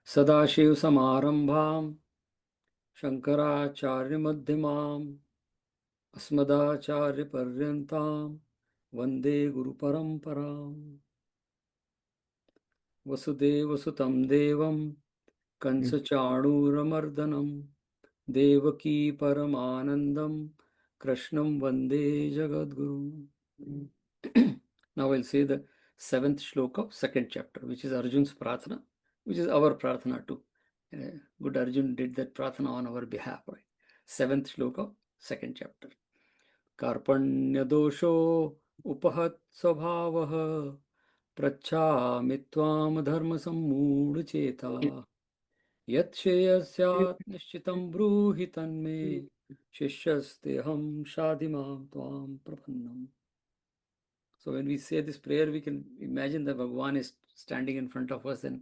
सदाशिव समारंभां शंकराचार्य मध्यमाम् अस्मदाचार्य पर्यन्तां वन्दे गुरुपरम्पराम्। वसुदेवसुतं देवं कंसचाणूरमर्दनं देवकी परमानन्दं कृष्णं वन्दे जगद्गुरुम्। Now we'll say the seventh shloka of second chapter, which is Arjun's Prarthana, which is our Prarthana too. Good Arjun did that Prarthana on our behalf, right? Seventh shloka, second chapter. Karpanya upahat svabhavah prachhami tvam dharma sammudacheta yat shreyasyat nishchitam bruhi tanme shishyasteham shadimam tvam prapannam. So when we say this prayer, we can imagine that Bhagwan is standing in front of us and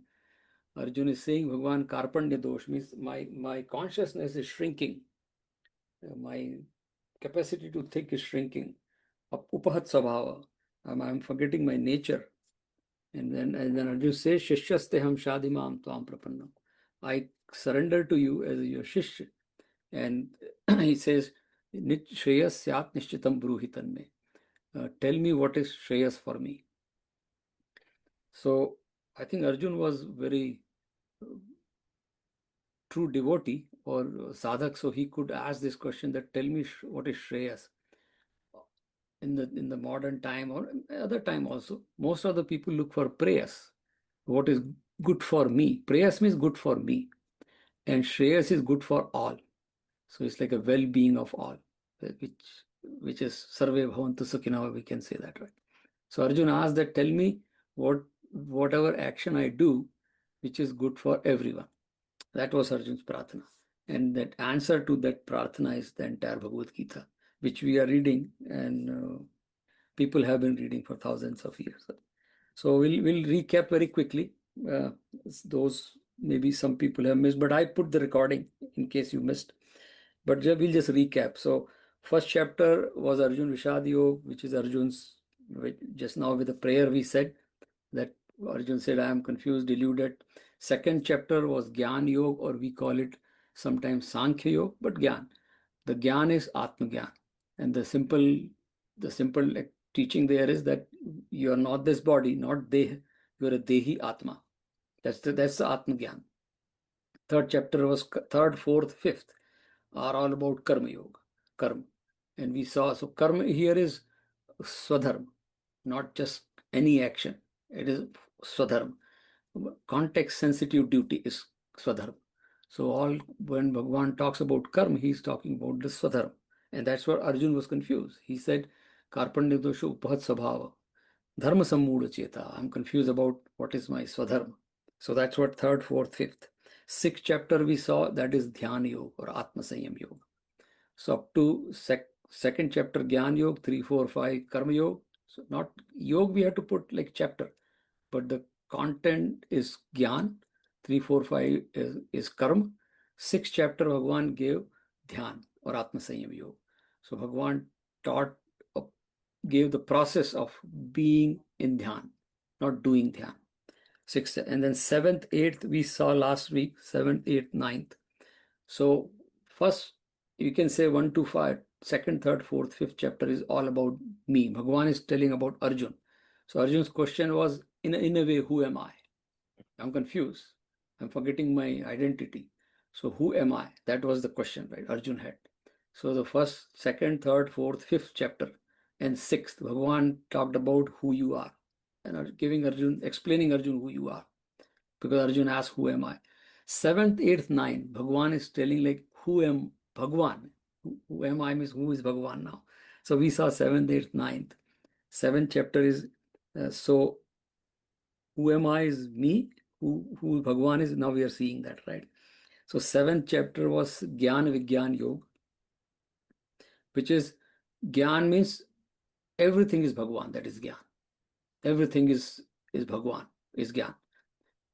Arjun is saying, Bhagwan Karpanya dosh means my consciousness is shrinking. My capacity to think is shrinking. Upahat sabhava. I'm forgetting my nature. And then Arjun says, Shishyasteham shadimam tvam prapannam. I surrender to you as your Shishya. And he says, Shreyas syat nishchitam bruhitan me. Tell me what is Shreyas for me. So I think Arjun was very true devotee or sadhak, so he could ask this question that tell me what is Shreyas. In the modern time or other time also, most of the people look for prayers. What is good for me? Prayers means good for me. And Shreyas is good for all. So it's like a well-being of all, which is Sarve Bhavantu Sukhina, we can say that, right? So Arjuna asked that, tell me whatever action I do, which is good for everyone. That was Arjun's Prarthana. And that answer to that Prarthana is the entire Bhagavad Gita, which we are reading and people have been reading for thousands of years. So we'll recap very quickly. Those maybe some people have missed, but I put the recording in case you missed. But we'll just recap. So first chapter was Arjun Vishad Yoga, which is Arjun's, just now with the prayer we said that Arjun said, I am confused, deluded. Second chapter was Gyan Yoga, or we call it sometimes Sankhya Yoga, but Gyan. The Gyan is Atma Gyan. And the simple teaching there is that you are not this body, not Deh, you are a Dehi Atma. That's the Atma Gyan. Third chapter was third, fourth, fifth are all about Karma Yoga, Karma. And we saw, so Karma here is Swadharma, not just any action. It is Swadharma. Context sensitive duty is Swadharma. So when Bhagavan talks about Karma, he's talking about the Swadharma. And that's where Arjun was confused. He said, Karpanya dosha upahat sabhava, dharma sammuda cheta. I'm confused about what is my Swadharma. So that's what third, fourth, fifth. Sixth chapter we saw, that is Dhyana Yoga or Atma Sanyam Yoga. So up to second chapter Gyan Yoga, 3, 4, 5 Karma Yoga. So not Yoga we have to put like chapter, but the content is Gyan, 3, 4, 5 is Karma. Sixth chapter Bhagavan gave Dhyan or Atma Sanyam Yoga. So Bhagavan gave the process of being in Dhyan, not doing Dhyan. Sixth, and then seventh, eighth we saw last week, seventh, eighth, ninth. So first you can say 1 to 5, second, third, fourth, fifth chapter is all about me. Bhagavan is telling about Arjun. So Arjun's question was, in a way, who am I? I'm confused. I'm forgetting my identity. So who am I? That was the question, right? Arjun had. So the first, second, third, fourth, fifth chapter and sixth, Bhagavan talked about who you are and explaining Arjun who you are. Because Arjun asked, who am I? Seventh, eighth, ninth, Bhagavan is telling like, who am Bhagavan? Who am I means who is Bhagavan now? So we saw seventh, eighth, ninth. Seventh chapter is, so who am I is me. who Bhagwan is. Now we are seeing that, right? So 7th chapter was Gyan Vigyan Yoga, which is Gyan means everything is Bhagwan, that is Gyan. Everything is Bhagwan, is Gyan.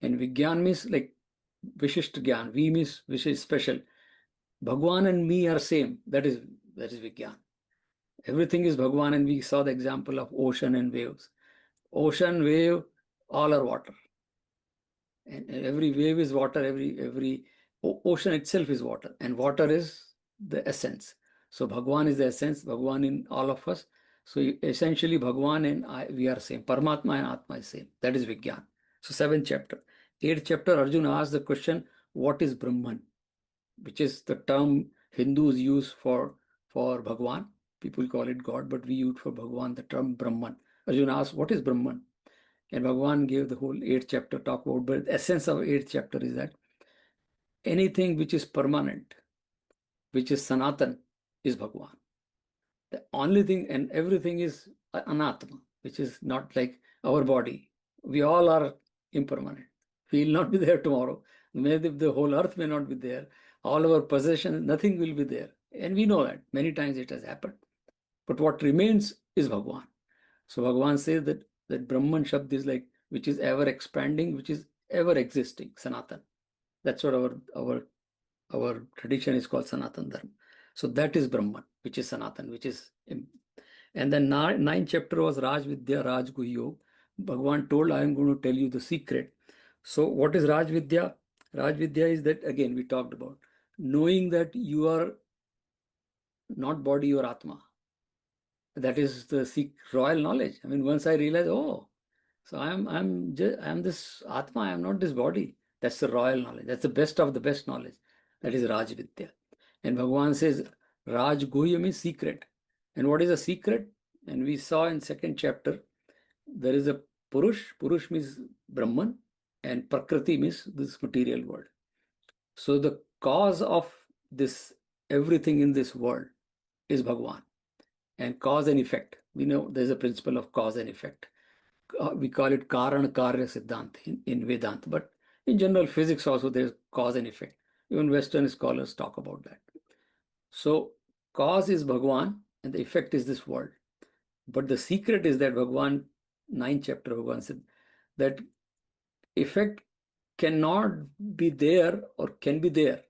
And Vigyan means like Vishisht Gyan. V means which is special. Bhagwan and me are same. That is Vigyan. Everything is Bhagwan, and we saw the example of ocean and waves. Ocean, wave, all are water. And every wave is water, every ocean itself is water, and water is the essence. So Bhagwan is the essence, Bhagwan in all of us. So essentially Bhagwan and we are same. Paramatma and Atma is same. That is Vigyan. So 7th chapter. 8th chapter, Arjuna asked the question, what is Brahman? Which is the term Hindus use for Bhagwan. People call it God, but we use for Bhagwan the term Brahman. Arjuna asked, what is Brahman? And Bhagwan gave the whole 8th chapter talk about, but the essence of 8th chapter is that anything which is permanent, which is Sanatan, is Bhagwan. The only thing and everything is Anatma, which is not like our body. We all are impermanent. We will not be there tomorrow. Maybe the whole earth may not be there. All our possessions, nothing will be there. And we know that. Many times it has happened. But what remains is Bhagwan. So Bhagwan says that Brahman Shabd is like, which is ever expanding, which is ever existing, Sanatan. That's what our tradition is called Sanatan Dharma. So that is Brahman, which is Sanatan, which is. And then 9th chapter was Raj Vidya, Raj Guhyo. Bhagwan told, I am going to tell you the secret. So what is Raj Vidya? Raj Vidya is that, again, we talked about, knowing that you are not body, you are Atma. That is the royal knowledge. I mean, once I realized, oh, so I'm this Atma, I am not this body. That's the royal knowledge. That's the best of the best knowledge. That is Raj Vidya. And Bhagavan says, Raj Guhya means secret. And what is a secret? And we saw in 2nd chapter, there is a Purush. Purush means Brahman, and Prakriti means this material world. So the cause of this, everything in this world is Bhagavan. And cause and effect. We know there's a principle of cause and effect. We call it Karan Karya Siddhant in Vedanta. But in general physics also there's cause and effect. Even Western scholars talk about that. So cause is Bhagwan and the effect is this world. But the secret is that Bhagwan, 9th chapter, Bhagwan said that effect cannot be there or can be there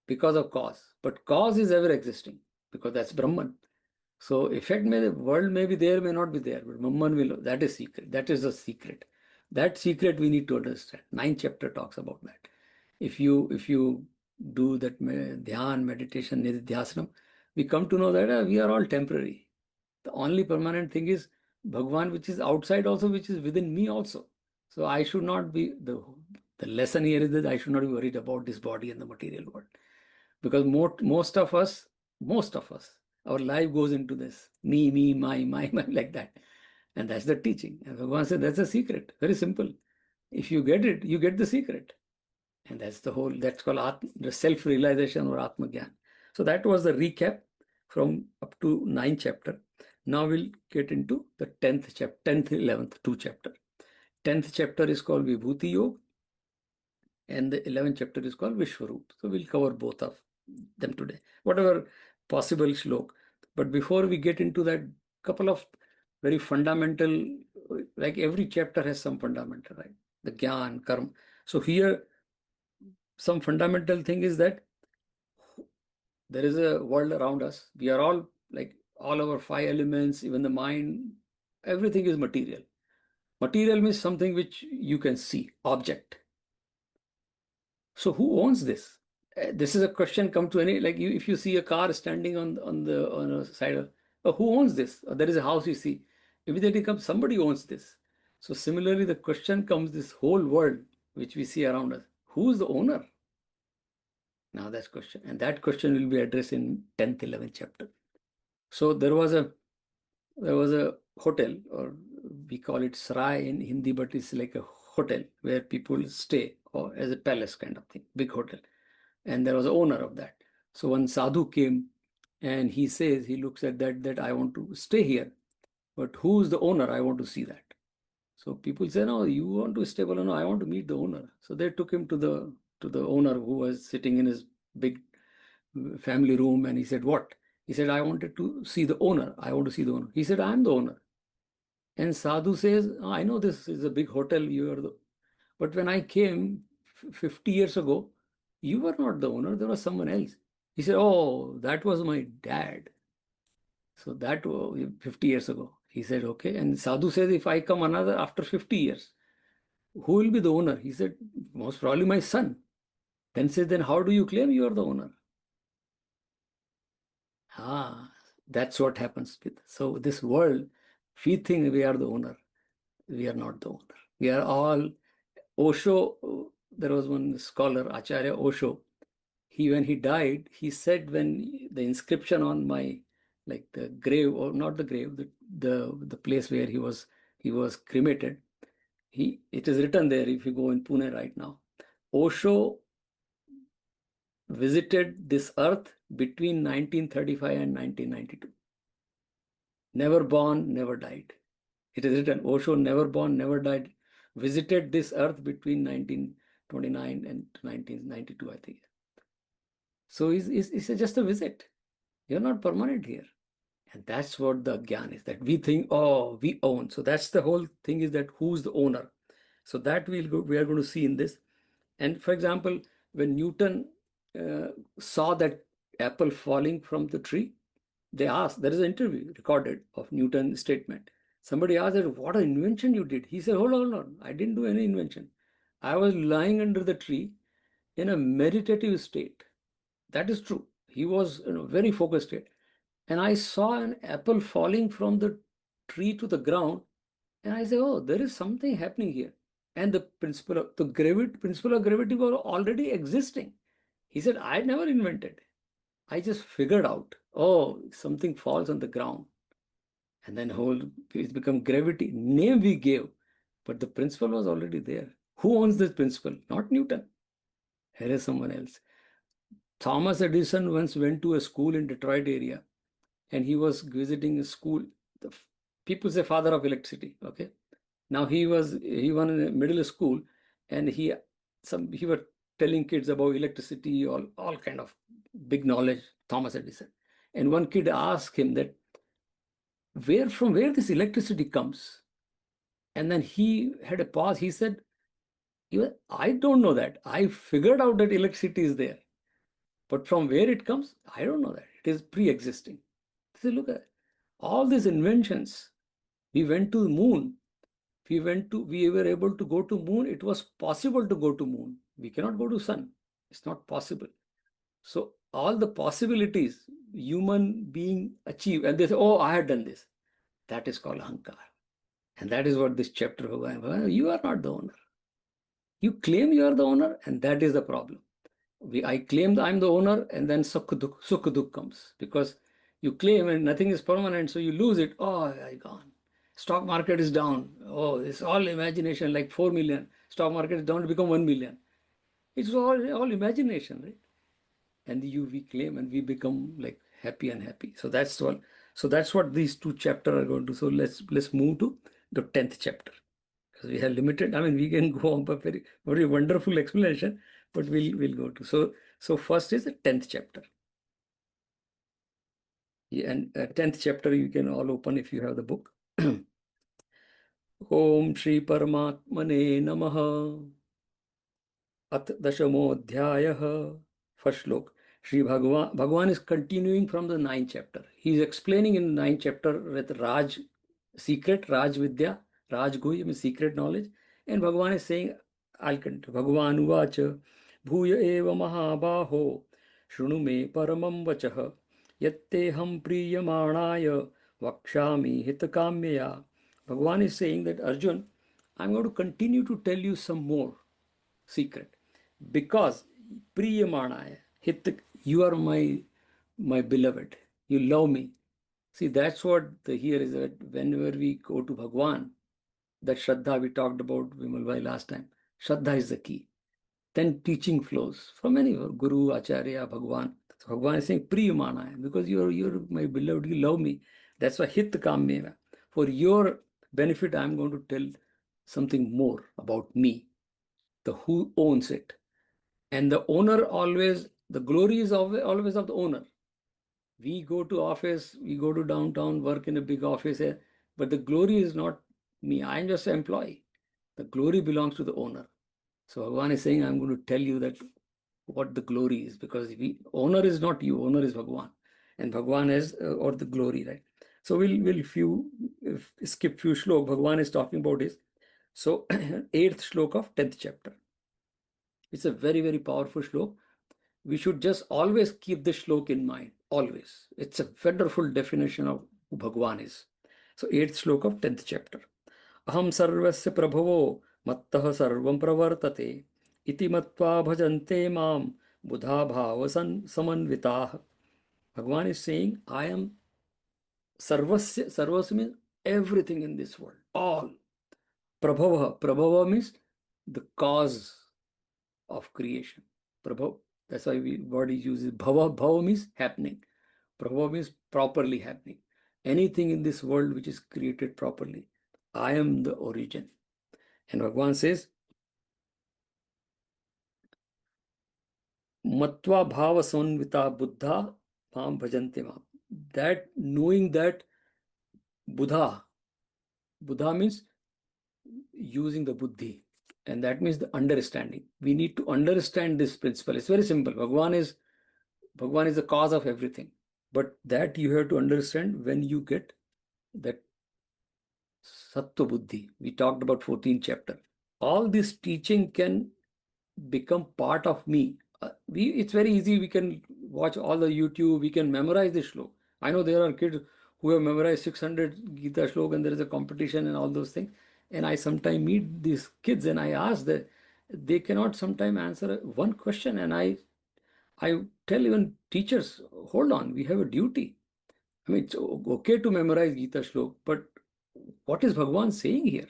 because of cause. But cause is ever existing because that's Brahman. So effect the world may be there, may not be there, but Brahman will, that is secret. That is the secret. That secret we need to understand. 9th chapter talks about that. If you do that dhyan, meditation, nididhyasana, we come to know that we are all temporary. The only permanent thing is Bhagwan, which is outside also, which is within me also. So I should not be, the lesson here is that I should not be worried about this body and the material world. Because most of us, our life goes into this me, my, like that. And that's the teaching. And Bhagavan said that's a secret. Very simple. If you get it, you get the secret. And that's the whole, that's called the self-realization or Atma Gyan. So that was the recap from up to 9th chapter. Now we'll get into the 10th chapter, 10th, 11th, 2 chapter. 10th chapter is called Vibhuti Yoga, and the 11th chapter is called Vishwaroop. So we'll cover both of them today, whatever possible shlok. But before we get into that, couple of very fundamental, like every chapter has some fundamental, right? The Gyan, Karma. So here, some fundamental thing is that there is a world around us. We are all, like all our 5 elements, even the mind, everything is material. Material means something which you can see, object. So who owns this? This is a question come to any, like if you see a car standing on a side of, who owns this? Or there is a house you see, immediately comes somebody owns this. So similarly, the question comes, this whole world which we see around us, who is the owner? Now that's question, and that question will be addressed in 10th, 11th chapter. So there was a hotel, or we call it sarai in Hindi, but it's like a hotel where people stay, or as a palace kind of thing, big hotel. And there was an owner of that. So one sadhu came and he says, he looks at that I want to stay here, but who's the owner? I want to see that. So people say, no, you want to stay, well, no, I want to meet the owner. So they took him to the owner, who was sitting in his big family room, and he said, what? He said, I wanted to see the owner. I want to see the owner. He said, I'm the owner. And Sadhu says, "Oh, I know this is a big hotel. You are the, but when I came 50 years ago, you were not the owner. There was someone else." He said, oh, that was my dad. So that was 50 years ago. He said, okay. And Sadhu says, if I come another after 50 years, who will be the owner? He said, most probably my son. Then says, then how do you claim you are the owner? Ah, that's what happens with. So this world, we think we are the owner. We are not the owner. We are all Osho. There was one scholar, Acharya Osho. When he died, he said, when the inscription on my, like the grave, or not the grave, the place where he was cremated, it is written there. If you go in Pune right now, Osho visited this earth between 1935 and 1992. Never born, never died. It is written, Osho, never born, never died, visited this earth between 1929 and 1992, I think. So it's just a visit. You're not permanent here. And that's what the Gyan is, that we think, oh, we own. So that's the whole thing, is that who's the owner. So that we are going to see in this. And for example, when Newton saw that apple falling from the tree, they asked, there is an interview recorded of Newton's statement. Somebody asked, what an invention you did. He said, hold on, I didn't do any invention. I was lying under the tree in a meditative state. That is true. He was in a very focused state. And I saw an apple falling from the tree to the ground. And I said, oh, there is something happening here. And the principle of gravity was already existing. He said, I never invented. I just figured out, oh, something falls on the ground. And then it's become gravity. Name we gave, but the principle was already there. Who owns this principle? Not Newton. Here is someone else. Thomas Edison once went to a school in Detroit area, and he was visiting a school. The people say father of electricity. Okay. Now he was in a middle school, and he were telling kids about electricity, all kind of big knowledge, Thomas Edison. And one kid asked him that from where this electricity comes. And then he had a pause. He said, I don't know that. I figured out that electricity is there. But from where it comes, I don't know that. It is pre-existing. See, look at all these inventions. We went to the moon. We were able to go to moon. It was possible to go to moon. We cannot go to sun. It's not possible. So all the possibilities human being achieve, and they say, oh, I had done this. That is called ahankar. And that is what this chapter of you are not the owner. You claim you are the owner, and that is the problem. I claim that I'm the owner, and then sukh comes, because you claim and nothing is permanent, so you lose it. Oh, I gone. Stock market is down. Oh, it's all imagination, like 4 million. Stock market is down to become 1 million. It's all imagination, right? And we claim, and we become like happy and happy. So that's all. So that's what these two chapters are going to. So let's move to the 10th chapter, because we have limited. I mean, we can go on a very, very wonderful explanation, but we'll go to. So first is the 10th chapter. Yeah, and 10th chapter you can all open if you have the book. Om Shri Paramatmane Namaha. At Dashamodhyayah. First slok. Shri Bhagavan is continuing from the 9th chapter. He is explaining in the 9th chapter with Raj secret, Raj Vidya, Raj Guhya, means secret knowledge. And Bhagavan is saying, I'll continue. Bhagavan Uvacha Bhuya eva Mahabaho Shrunu me Paramam Vachaha Yatte ham Priyamanaya Vakshami Hitakamya. Bhagavan is saying that, Arjun, I'm going to continue to tell you some more secret, because Priyamanaya Hit, you are my beloved. You love me. See, that's what here is, that whenever we go to Bhagwan, that Shraddha we talked about, Vimal Bhai, last time, Shraddha is the key. Then teaching flows from anywhere, Guru, Acharya, Bhagwan. So Bhagwan is saying, Priyamanaya, because you're my beloved, you love me. That's why Hit Kamya. For your benefit, I'm going to tell something more about me, the who owns it. And the owner always, the glory is always of the owner. We go to office, we go to downtown, work in a big office, but the glory is not me. I'm just an employee. The glory belongs to the owner. So Bhagavan is saying, I'm going to tell you that what the glory is, because owner is not you, owner is Bhagavan, and Bhagavan is or the glory, right? So we'll skip few slok. Bhagavan is talking about his eighth slok of 10th chapter. It's a very, very powerful slok. We should just always keep this shlok in mind, always. It's a wonderful definition of who Bhagavan is. So 8th slok of 10th chapter. Aham sarvasya prabhavo mattah sarvam pravartate iti matva bhajante mam buddha bhava samanvitah. Bhagavan is saying, I am sarvasya. Sarvasya means everything in this world, all. Prabhava. Prabhava means the cause of creation. Prabhav. That's why word is used. Bhava. Bhava means happening. Prabhava means properly happening. Anything in this world which is created properly, I am the origin. And Bhagavan says, Matva bhava sanvita buddha mam bhajante mam. That knowing that Buddha means using the buddhi, and that means the understanding. We need to understand this principle. It's very simple. Bhagavan is the cause of everything. But that you have to understand when you get that Sattva Buddhi. We talked about 14th chapter. All this teaching can become part of me. It's very easy. We can watch all the YouTube. We can memorize this shlok. I know there are kids who have memorized 600 Gita shlok and there is a competition and all those things. And I sometimes meet these kids and I ask that they cannot sometimes answer one question. And I tell even teachers, hold on, we have a duty. I mean, it's okay to memorize Gita shlok, but what is Bhagavan saying here?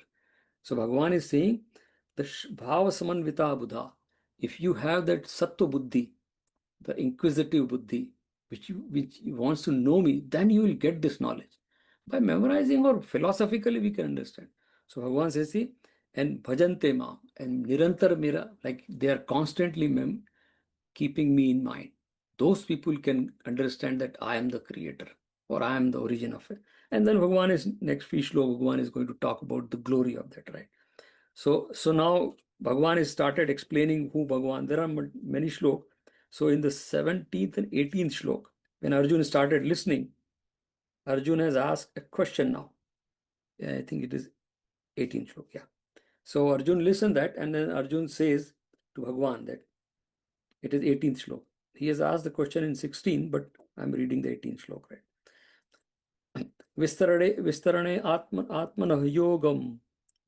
So Bhagavan is saying the bhava samanvita buddha. If you have that sattva buddhi, the inquisitive buddhi, which wants to know me, then you will get this knowledge. By memorizing or philosophically, we can understand. So Bhagavan says, see, and bhajante ma, and nirantar mera, like they are constantly keeping me in mind. Those people can understand that I am the creator or I am the origin of it. And then Bhagavan is next Shloka, Bhagavan is going to talk about the glory of that, right? So now Bhagavan has started explaining who Bhagavan. There are many shlok. So in the 17th and 18th shlok, when Arjun started listening, Arjun has asked a question now. Yeah, I think it is 18th shlok. Yeah. So Arjun listened that, and then Arjun says to Bhagavan that it is 18th shlok. He has asked the question in 16, but I'm reading the 18th shlok, right? विस्तरणे आत्मनः योगं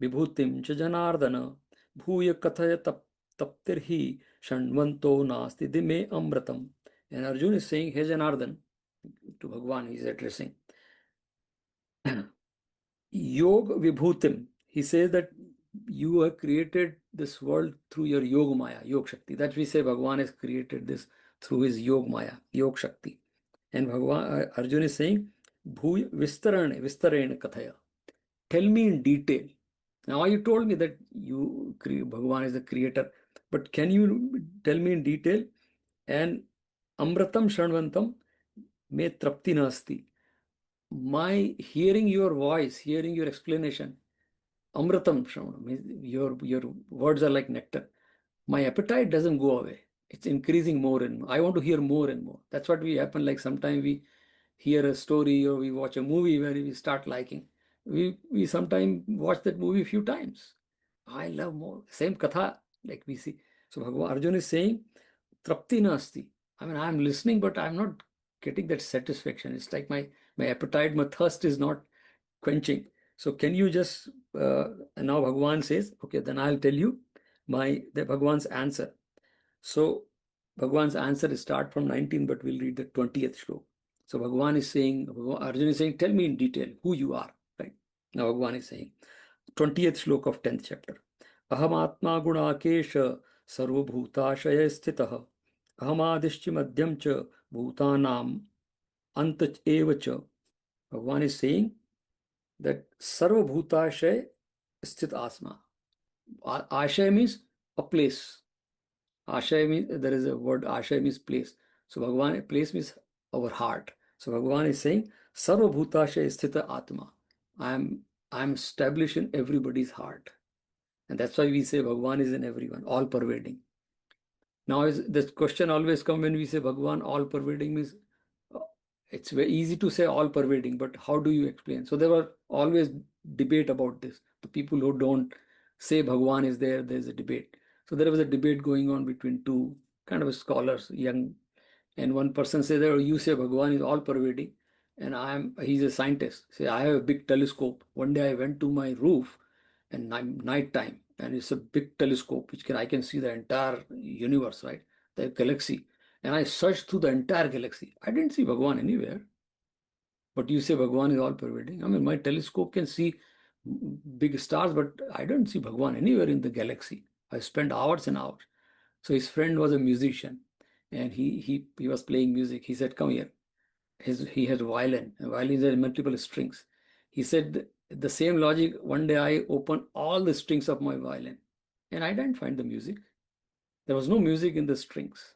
विभूतिं च जनार्दन भूय कथय तप्तिर्हि षण्वन्तो नास्ति दिमे अमृतम. And Arjun is saying, hey Janardan, to Bhagavan he is addressing. Yoga vibhutim. He says that you have created this world through your Yoga Maya, Yoga Shakti. That we say Bhagavan has created this through his Yoga Maya, Yoga Shakti. And Arjun is saying, Bhuy Vistarene Kathaya. Tell me in detail. Now you told me that Bhagavan is the creator, but can you tell me in detail? And Amratam Shanvantam me trapti nasti. My hearing your voice, hearing your explanation, Amratam Shravanam, your words are like nectar. My appetite doesn't go away. It's increasing more and more. I want to hear more and more. That's what we happen. Like sometimes we hear a story or we watch a movie where we start liking. We sometimes watch that movie a few times. I love more. Same katha, like we see. So Bhagavan Arjun is saying, Trapti nasti. I mean, I'm listening, but I'm not getting that satisfaction. It's like my appetite, my thirst is not quenching. So can you just, and now Bhagavan says, okay, then I'll tell you the Bhagavan's answer. So Bhagavan's answer is start from 19, but we'll read the 20th shloka. So Bhagavan is saying, Arjuna is saying, tell me in detail who you are. Right? Now Bhagavan is saying, 20th shloka of 10th chapter. Aham atma gunakesha sarvabhutashaya sthitah. Aham adishchi madhyam cha bhutanam anta eva cha. Bhagavan is saying that sarvabhutashaya sthit asma. Ashaya means a place. Ashaya means, there is a word, Ashaya means place. So Bhagavan, place means our heart. So Bhagavan is saying, Sarva Bhutashaya Sthita Atma. I'm established in everybody's heart. And that's why we say Bhagavan is in everyone, all pervading. Now, this question always comes when we say Bhagavan all pervading means, uh, it's very easy to say all pervading, but how do you explain? So there were always debate about this. The people who don't say Bhagavan is there, there's a debate. So there was a debate going on between two kind of scholars, young, and one person says that, "Oh, you say Bhagavan is all pervading, and he's a scientist. Say, I have a big telescope. One day I went to my roof and night time, and it's a big telescope which I can see the entire universe, right? The galaxy. And I searched through the entire galaxy. I didn't see Bhagavan anywhere. But you say Bhagavan is all pervading. I mean, my telescope can see big stars, but I don't see Bhagavan anywhere in the galaxy. I spent hours and hours. So his friend was a musician, and he was playing music. He said, "Come here." He has violin. A violin has multiple strings. He said the same logic. One day I opened all the strings of my violin, and I didn't find the music. There was no music in the strings.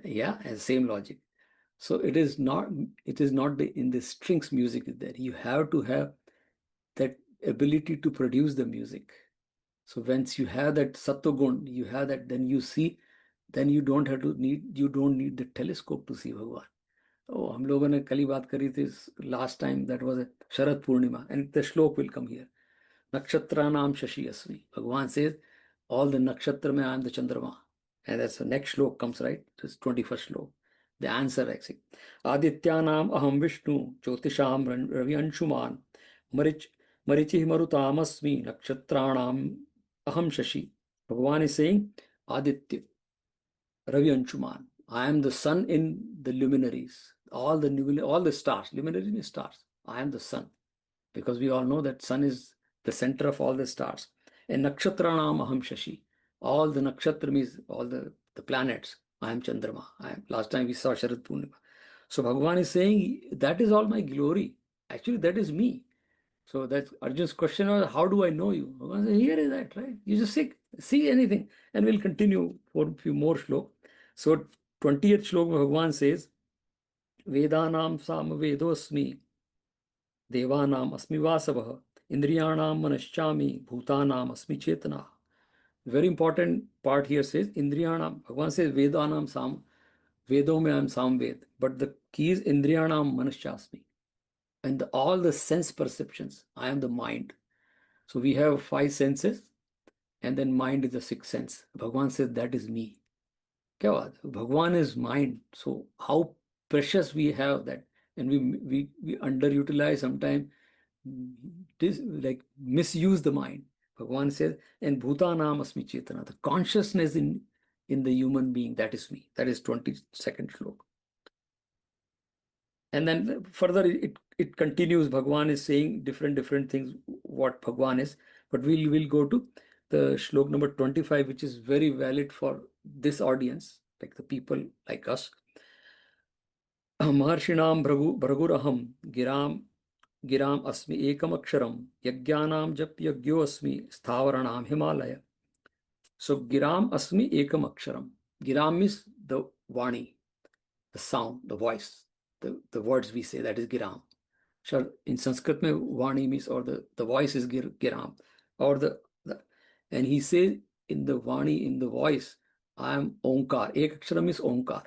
Yeah, and same logic. So it is not in the strings music is there. You have to have that ability to produce the music. So once you have that sattvagun, you have that, then you see, then you don't need the telescope to see Bhagavan. Oh, हम लोगों ने कल ही बात करी थी last time, that was a Sharad Purnima, and the shlok will come here. Nakshatranam Shashi Asmi. Bhagavan says, all the nakshatra mein I am the Chandrama. And that's the next shlok comes, right? This 21st shlok. The answer actually. Adityanam aham Vishnu, Jyotisham Ravi Anshuman, Marichi Marutam Asmi, Nakshratranam aham Shashi. Bhagavan is saying, Aditya, Ravi Anshuman. I am the sun in the luminaries. All the stars. Luminaries means stars. I am the sun. Because we all know that sun is the center of all the stars. And nakshatranam aham shashi. All the nakshatra means all the planets. I am Chandrama. Last time we saw Sharad Purnima. So Bhagavan is saying, that is all my glory. Actually, that is me. So that's Arjun's question was, how do I know you? Bhagavan says, here is that, right? You just see anything. And we'll continue for a few more shlok. So 20th shlok, Bhagavan says, Vedanam samvedosmi देवानाम अस्मि वासवः इंद्रियाणाम मनश्चामि भूतानाम अस्मि चेतना. Very important part here says इंद्रियाणाम. भगवान says वेदानाम साम, वेदों में I am samved, but the key is इंद्रियाणाम मनश्चास्मि, and all the sense perceptions I am the mind. So we have 5 senses, and then mind is the 6th sense. Bhagwan says that is me. क्या बात है? Bhagwan is mind. So how precious we have that, and we underutilize sometimes, like misuse the mind. Bhagavan says, and Bhutanam Asmi Chetana, the consciousness in the human being, that is me. That is 22nd shlok. And then further it continues. Bhagavan is saying different things, what Bhagavan is. But we will go to the shlok number 25, which is very valid for this audience, like the people like us. Maharshinam Bhraguraham Giram Asmi Ekam Aksharam Yajnanam Jap Yagyo Asmi Sthavaranam Himalaya. So Giram Asmi Ekam Aksharam. Giram means the Vani, the sound, the voice, the words we say, that is Giram. Sure, in Sanskrit mein Vani means, or the voice is Giram. Or and he says in the Vani, in the voice, I am Onkar. Ek Aksharam is Onkar.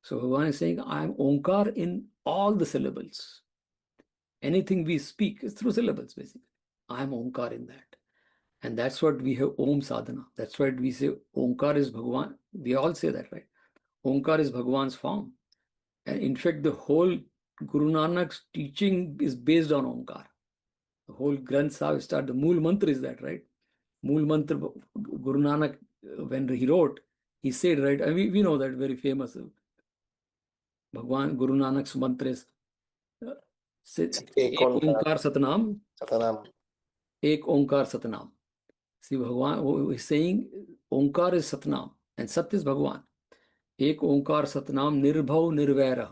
So Bhagavan is saying, I am Onkar in all the syllables. Anything we speak is through syllables, basically. I am Omkar in that. And that's what we have Om Sadhana. That's why we say Omkar is Bhagavan. We all say that, right? Omkar is Bhagavan's form. And in fact, the whole Guru Nanak's teaching is based on Omkar. The whole Granth Sahib start, the Mool Mantra is that, right? Mool Mantra, Guru Nanak, when he wrote, he said, right? And we know that very famous. Bhagavan Guru Nanak's mantra is एक ओंकार सतनाम, एक ओंकार Satnam. See, Bhagavan is saying Onkar is Satnam and Sat is Bhagavan. Ek Onkar Satnam Nirbhav Nirvaira,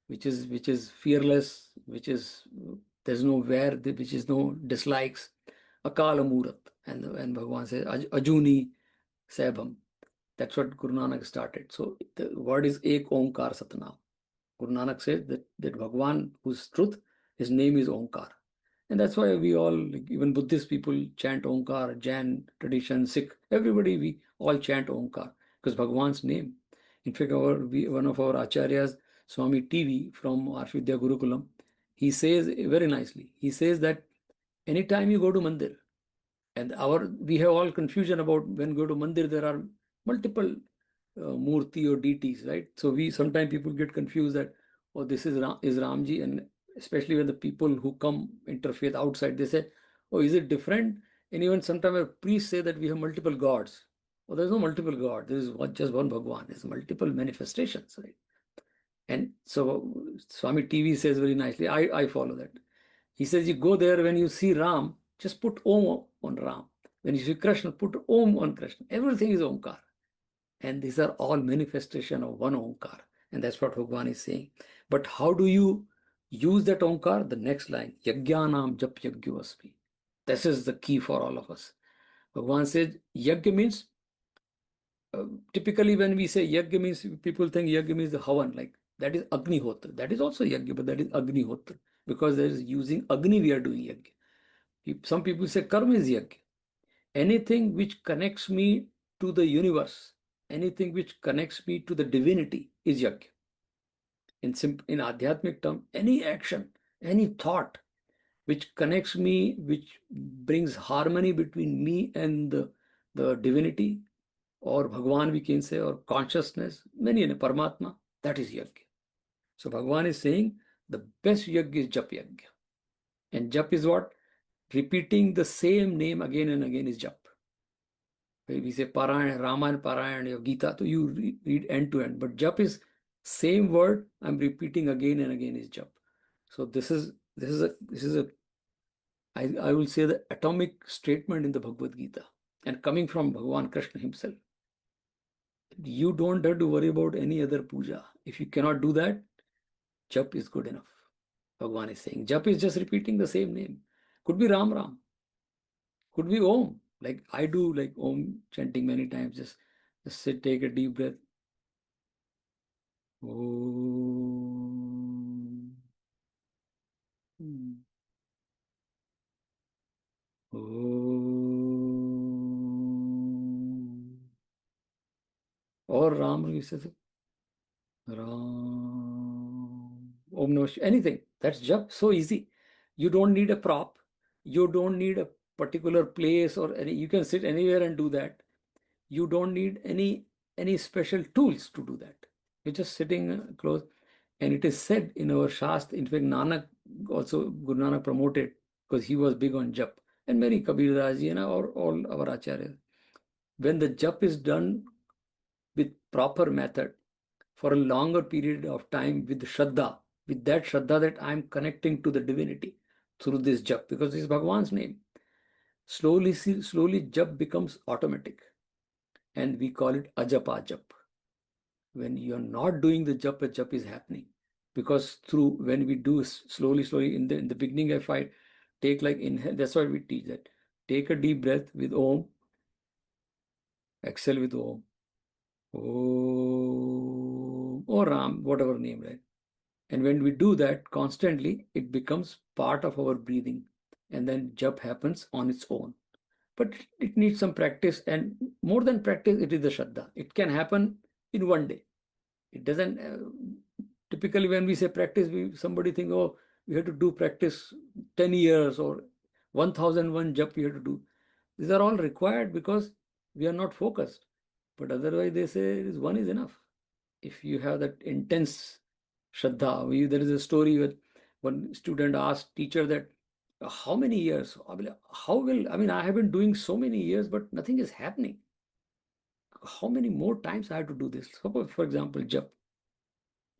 which is fearless, which is There's no where, which is no dislikes. Akala Murat. And Bhagavan says, Ajuni Sebham. That's what Guru Nanak started. So the word is Ek Omkar Satnam. Guru Nanak says that Bhagavan, whose truth, his name is Omkar. And that's why we all, like, even Buddhist people chant Omkar, Jain tradition, Sikh, everybody, we all chant Omkar because Bhagavan's name. In fact, one of our acharyas, Swami TV from Arshvidya Gurukulam, he says very nicely, he says that anytime you go to mandir, and we have all confusion about when you go to mandir, there are multiple murti or deities, right? So we sometimes people get confused that, oh, this is Ramji, and especially when the people who come interfaith outside, they say, oh, is it different? And even sometimes a priest say that we have multiple gods. Oh, there's no multiple god. There is just one Bhagwan. There's multiple manifestations, right? And so Swami TV says very nicely, I follow that. He says, you go there, when you see Ram, just put Om on Ram. When you see Krishna, put Om on Krishna. Everything is Omkar. And these are all manifestation of one Omkar. And that's what Bhagavan is saying. But how do you use that Omkar? The next line, Yajnanam Jap Yagyavasmi. This is the key for all of us. Bhagavan says, Yajna means, typically when we say Yajna means, people think Yajna means the Havan, like that is Agnihotra. That is also Yajna, but that is Agnihotra. Because there is using Agni, we are doing Yajna. Some people say Karma is Yajna. Anything which connects me to the universe, anything which connects me to the divinity is Yajna. In Adhyatmic term, any action, any thought which connects me, which brings harmony between me and the divinity, or Bhagwan we can say, or consciousness, many in Paramatma, that is Yajna. So Bhagwan is saying the best Yajna is Jap Yajna. And Jap is what? Repeating the same name again and again is Jap. We say Parayan, Ramayana, Parayan, or Gita, so you read end to end. But Jap is same word, I'm repeating again and again is Jap. So this is a I will say the atomic statement in the Bhagavad Gita, and coming from Bhagavan Krishna himself. You don't have to worry about any other puja. If you cannot do that, Jap is good enough. Bhagavan is saying Jap is just repeating the same name. Could be Ram Ram. Could be Om. Like I do, like Om chanting many times. Just sit, take a deep breath. Om. Om. Or Ram, we say Ram. Om Namah Shivaya. Anything. That's Jap. So easy. You don't need a prop. You don't need a particular place or any. You can sit anywhere and do that. You don't need any special tools to do that. You're just sitting close. And it is said in our Shastra, in fact, Nanak also, Guru Nanak promoted because he was big on Jap. And many Kabir Raji and all our Acharyas. When the Jap is done with proper method for a longer period of time with Shraddha, with that Shraddha that I'm connecting to the divinity through this Jap, because this is Bhagavan's name. Slowly Jap becomes automatic. And we call it Ajapa Jap. When you're not doing the Jap, a Jap is happening. Because when we do slowly, in the beginning, if I take like inhale, that's why we teach that. Take a deep breath with Om, exhale with Om, Om, or Ram, whatever name, right? And when we do that constantly, it becomes part of our breathing. And then Jap happens on its own. But it needs some practice, and more than practice, it is the Shraddha. It can happen in one day. It doesn't, typically when we say practice, somebody think, oh, we have to do practice 10 years or 1001 jap we have to do. These are all required because we are not focused. But otherwise they say one is enough. If you have that intense Shraddha, there is a story where one student asked teacher that, how many years? I have been doing so many years, but nothing is happening. How many more times I have to do this? Suppose, for example, jap.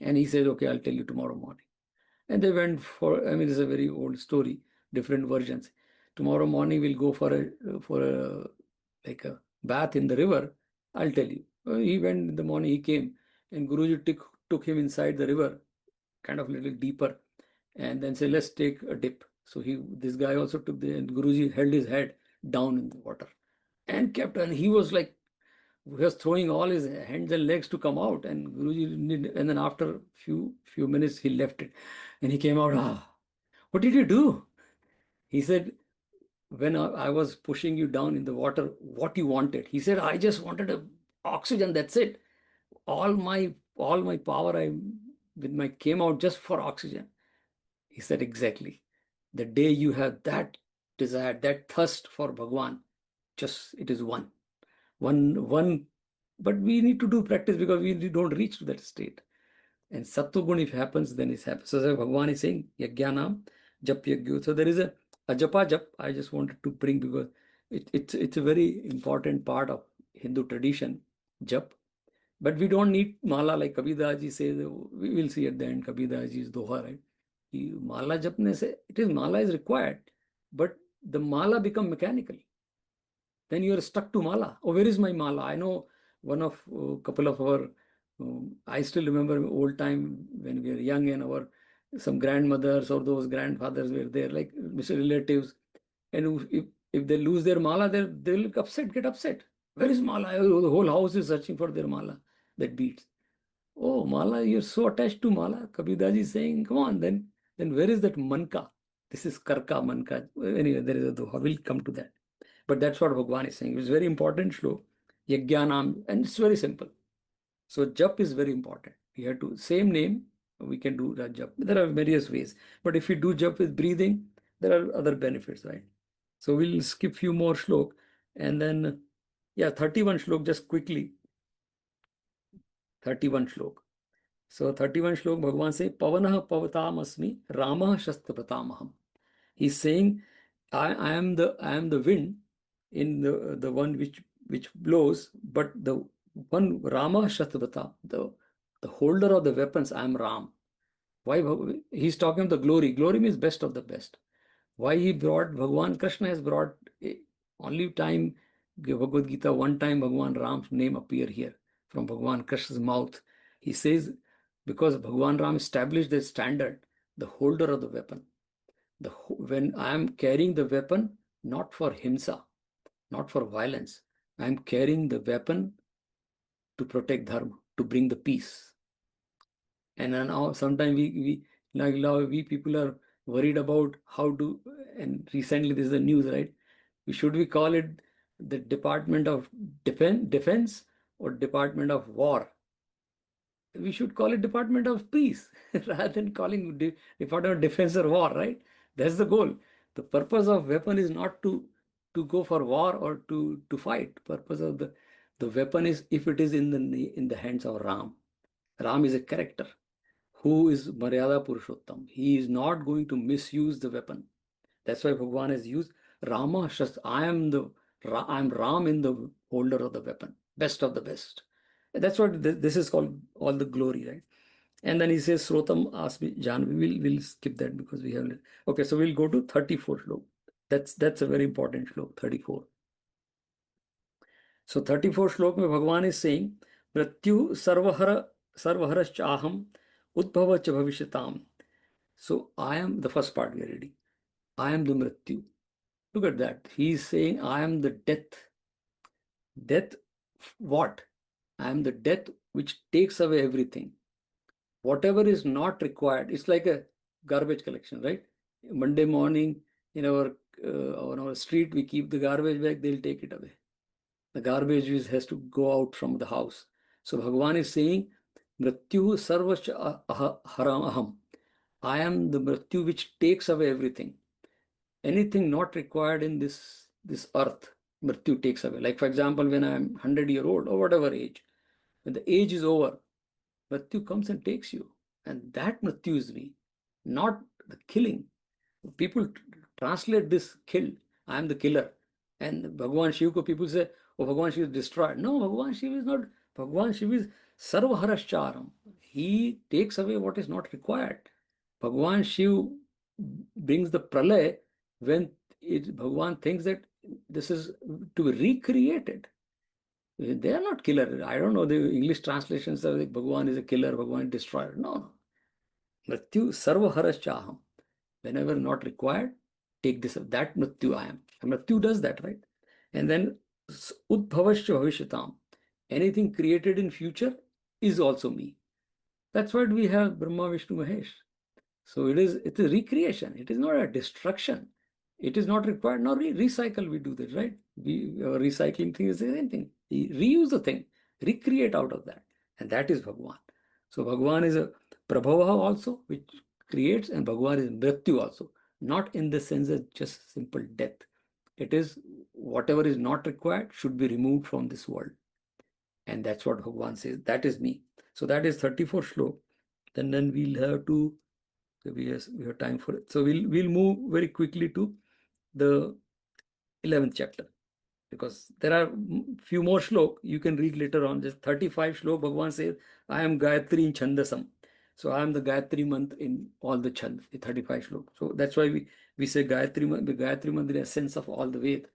And he said, okay, I'll tell you tomorrow morning. And they went for, this is a very old story, different versions. Tomorrow morning we'll go for a bath in the river. I'll tell you. He went in the morning, he came, and Guruji took him inside the river, kind of a little deeper, and then said, let's take a dip. So this guy also took and Guruji held his head down in the water and kept, and he was like, he was throwing all his hands and legs to come out, and Guruji, and then after few minutes he left it, and he came out. What did you do? He said, when I was pushing you down in the water, what you wanted? He said, I just wanted oxygen. That's it. All my power came out just for oxygen. He said, exactly. The day you have that desire, that thirst for Bhagwan, just it is one. But we need to do practice because we don't reach to that state. And Sattva if happens, then it happens. So Bhagwan is saying, Yajnanam, Jap Yajyo. So there is a Japa Jap I just wanted to bring because it's a very important part of Hindu tradition, Jap. But we don't need mala like Kabir ji says. We will see at the end Kabir ji's doha, right? Mala japne se, mala is required, but the mala become mechanical. Then you are stuck to mala. Oh, where is my mala? I know one of couple of our, I still remember old time when we were young and some grandmothers or those grandfathers were there, like Mr. relatives. And if they lose their mala, they'll get upset. Where is mala? The whole house is searching for their mala that beats. Oh, mala, you're so attached to mala. Kabirdaji is saying, come on, then where is that manka? This is karka, manka. Anyway, there is a doha. We'll come to that. But that's what Bhagwan is saying. It's very important shlok. Yajnanam, and it's very simple. So jap is very important. We have to, same name, we can do jap. There are various ways. But if we do jap with breathing, there are other benefits, right? So we'll skip few more shlok. And then, 31 shlok just quickly. 31 shlok. So 31 shlok, Bhagwan say, Pavanah pavatam asmi, Ramah shastrapratamaham. He's saying, I am the wind in the one which blows, but the one Rama Shastrapata, the holder of the weapons, I am Ram. Why? He's talking of the glory. Glory means best of the best. Why he brought Bhagwan Krishna has brought only time Bhagavad Gita, one time Bhagwan Ram's name appear here from Bhagwan Krishna's mouth. He says, because Bhagwan Ram established the standard, the holder of the weapon. When I am carrying the weapon, not for himsa, not for violence, I am carrying the weapon to protect dharma, to bring the peace. And then now sometimes we people are worried about how to, and recently this is the news, right? Should we call it the Department of Defense or Department of War? We should call it Department of Peace rather than calling Department of Defense or War, right? That's the goal. The purpose of weapon is not to go for war or to fight. Purpose of the weapon is if it is in the hands of Ram. Ram is a character who is Maryada Purushottam. He is not going to misuse the weapon. That's why Bhagwan has used Rama Shastra. I am Ram in the holder of the weapon, best of the best. That's what this is called, all the glory, right? And then he says, Srotam Asmi Janvi. We'll skip that because we have. Okay, so we'll go to 34 shlok. That's a very important shlok, 34. So 34 shlok mein Bhagwan is saying, Mrityu sarvaharashchaham udbhava cha bhavishyatam. So I am, the first part we are reading. I am the Mrityu. Look at that. He is saying, I am the death. Death, what? I am the death which takes away everything. Whatever is not required, it's like a garbage collection, right? Monday morning in on our street, we keep the garbage bag, they'll take it away. The garbage has to go out from the house. So Bhagavan is saying, Mrityu sarvascha haram. I am the Mrityu which takes away everything. Anything not required in this earth, Mrityu takes away. Like for example, when I am 100-year-old or whatever age, when the age is over, Mrityu comes and takes you. And that Mrityu is me, not the killing. People translate this kill. I am the killer. And Bhagwan Shiv ko people say, oh, Bhagwan Shiv is destroyed. No, Bhagwan Shiv is not. Bhagwan Shiv is sarvaharascharam. He takes away what is not required. Bhagwan Shiv brings the pralay when Bhagwan thinks that this is to be recreated. They are not killer. I don't know, the English translations are like Bhagwan is a killer, Bhagwan is destroyer. No. Mrityu sarvaharashchaham. Whenever not required, take this. That Mrityu I am. And Mrityu does that, right? And then Udbhavasya Bhavishyatam. Anything created in future is also me. That's what we have Brahma, Vishnu, Mahesh. So it's a recreation. It is not a destruction. It is not required. Now recycle, we do that, right? Recycling thing is the same thing. We reuse the thing, recreate out of that. And that is Bhagwan. So Bhagwan is a Prabhava also, which creates, and Bhagwan is Mrityu also. Not in the sense of just simple death. It is whatever is not required should be removed from this world. And that's what Bhagwan says. That is me. So that is 34 shlok. Then we'll have to, we have time for it. So we'll move very quickly to the 11th chapter, because there are few more shlok you can read later on. Just 35 shlok, Bhagwan says, I am Gayatri in Chandasam. So I am the Gayatri month in all the Chand, the 35 shlok. So that's why we say Gayatri month, the Gayatri month is the essence of all the Ved.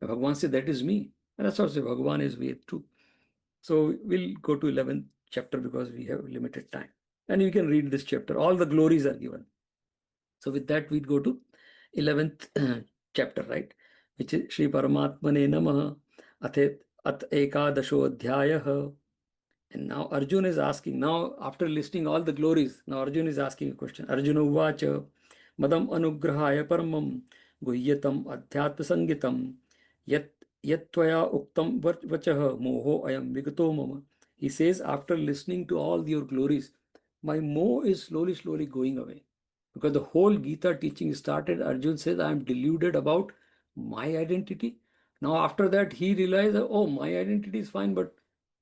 Bhagwan says, that is me. And that's also Bhagwan is Ved too. So we'll go to 11th chapter because we have limited time. And you can read this chapter. All the glories are given. So with that, we'd go to 11th chapter, right? Which is Shri Paramatmane Namaha At Ekadasho Adhyayah. And now Arjuna is asking, now after listing all the glories, now Arjuna is asking a question. Arjuna Uvacha Madam Anugrahaya Paramam Guhyatam Adhyatma Sangitam Yat Yatvaya Uktam Vachaha Moho Ayam Vigato Mama. He says, after listening to all your glories, my moh is slowly going away. Because the whole Gita teaching started, Arjuna says, I am deluded about my identity. Now after that, he realized, oh, my identity is fine, but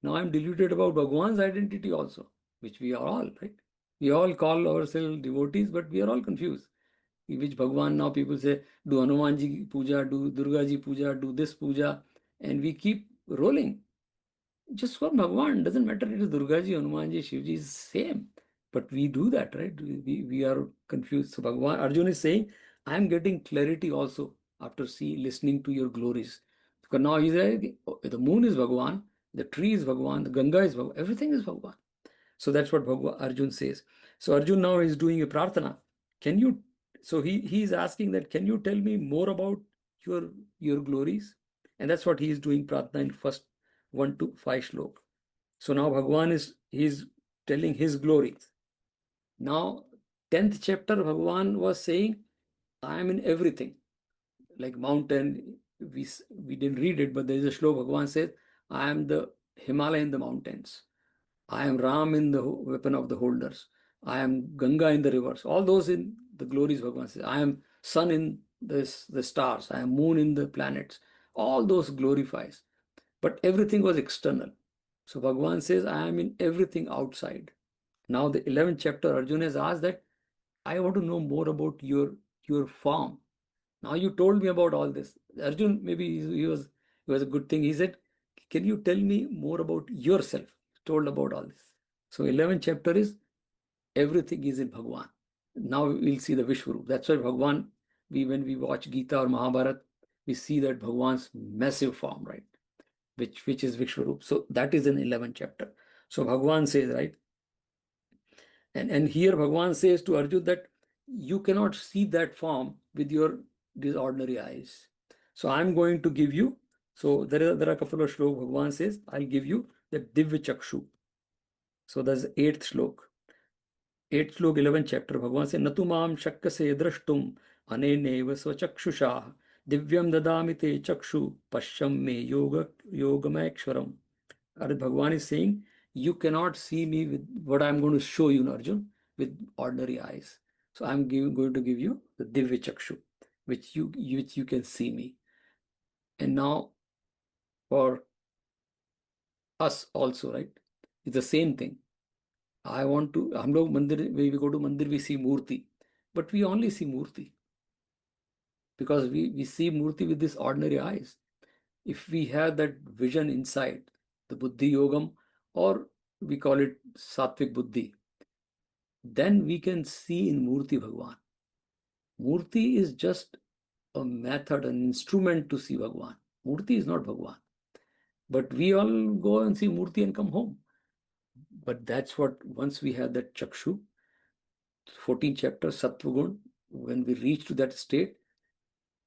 now I'm deluded about Bhagwan's identity also, which we are all, right? We all call ourselves devotees, but we are all confused. Which Bhagwan, now people say, do Hanumanji puja, do Durgaji puja, do this puja, and we keep rolling. Just for Bhagwan, doesn't matter it is Durgaji, Hanumanji, Shivji is same. But we do that, right? We are confused. So Bhagwan, Arjuna is saying, I am getting clarity also after listening to your glories. Because now he's like, the moon is Bhagwan, the tree is Bhagwan, the Ganga is Bhagwan, everything is Bhagwan. So that's what Arjuna says. So Arjuna now is doing a prarthana. Can you, so he is asking that, can you tell me more about your glories? And that's what he is doing prarthana in first 1 to 5 shlok. So now Bhagwan he's telling his glories. Now 10th chapter, Bhagwan was saying, I am in everything. Like mountain, we didn't read it, but there is a shlok, Bhagwan says, I am the Himalaya in the mountains. I am Ram in the weapon of the holders. I am Ganga in the rivers. All those in the glories, Bhagwan says. I am sun in the stars. I am moon in the planets. All those glorifies. But everything was external. So Bhagwan says, I am in everything outside. Now the 11th chapter, Arjuna has asked that, I want to know more about your form. Now you told me about all this. Arjuna, maybe he was a good thing. He said, can you tell me more about yourself? Told about all this. So 11th chapter is everything is in Bhagwan. Now we'll see the Vishwaroop. That's why Bhagwan, when we watch Gita or Mahabharata, we see that Bhagwan's massive form, right? Which is Vishwaroop. So that is in 11th chapter. So Bhagwan says, right? And here Bhagwan says to Arjuna that you cannot see that form with these ordinary eyes. So I'm going to give you, so there are a couple of shlok. Bhagwan says, I'll give you the Divya Chakshu. So that's the 8th shlok. 8th shlok, 11th chapter. Bhagwan says, Natumam shakkase drashtum aneneva swachakshusha divyam dadami te chakshu pashyam me yogamakshwaram. Bhagwan is saying, you cannot see me with what I'm going to show you, Arjun, with ordinary eyes. So I'm going to give you the Divya Chakshu, which you can see me. And now for us also, right? It's the same thing. I want to, when we go to Mandir, we see Murti, but we only see Murti because we see Murti with these ordinary eyes. If we have that vision inside, the Buddhi Yogam, or we call it Sattvic Buddhi, then we can see in Murti Bhagwan. Murti is just a method, an instrument to see Bhagwan. Murti is not Bhagwan. But we all go and see Murti and come home. But that's what, once we have that Chakshu, 14th chapter, Sattva Gun, when we reach to that state,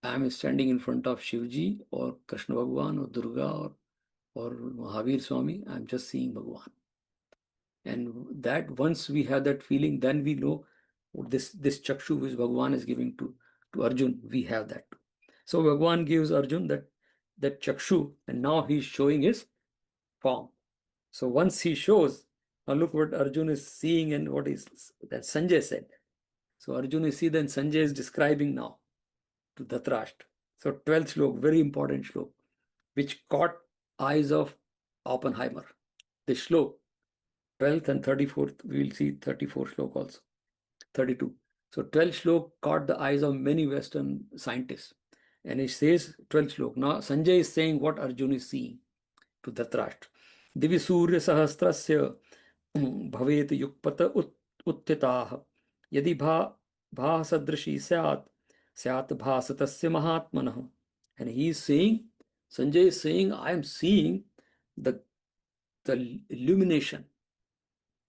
I am standing in front of Shivji or Krishna Bhagwan or Durga or Mahavir Swami. I'm just seeing Bhagwan. And that once we have that feeling, then we know this chakshu which Bhagwan is giving to Arjun, we have that too. So Bhagwan gives Arjun that chakshu, and now he's showing his form. So once he shows, now look what Arjun is seeing and what is that Sanjay said. So Arjun is see, then Sanjay is describing now to Dhatrashtra. So 12th slok, very important slok, which caught eyes of Oppenheimer. The slok, 12th and 34th, we will see 34th slok also, 32. So 12th slok caught the eyes of many Western scientists. And it says 12th slok. Now Sanjay is saying what Arjun is seeing to Dhatrashtra. Divi Surya Sahasrasya भवेत युगपत उत्थिताः यदि भासदृशी स्यात् भास तस्य महात्मनः. And he is saying, Sanjay is saying, I am seeing the illumination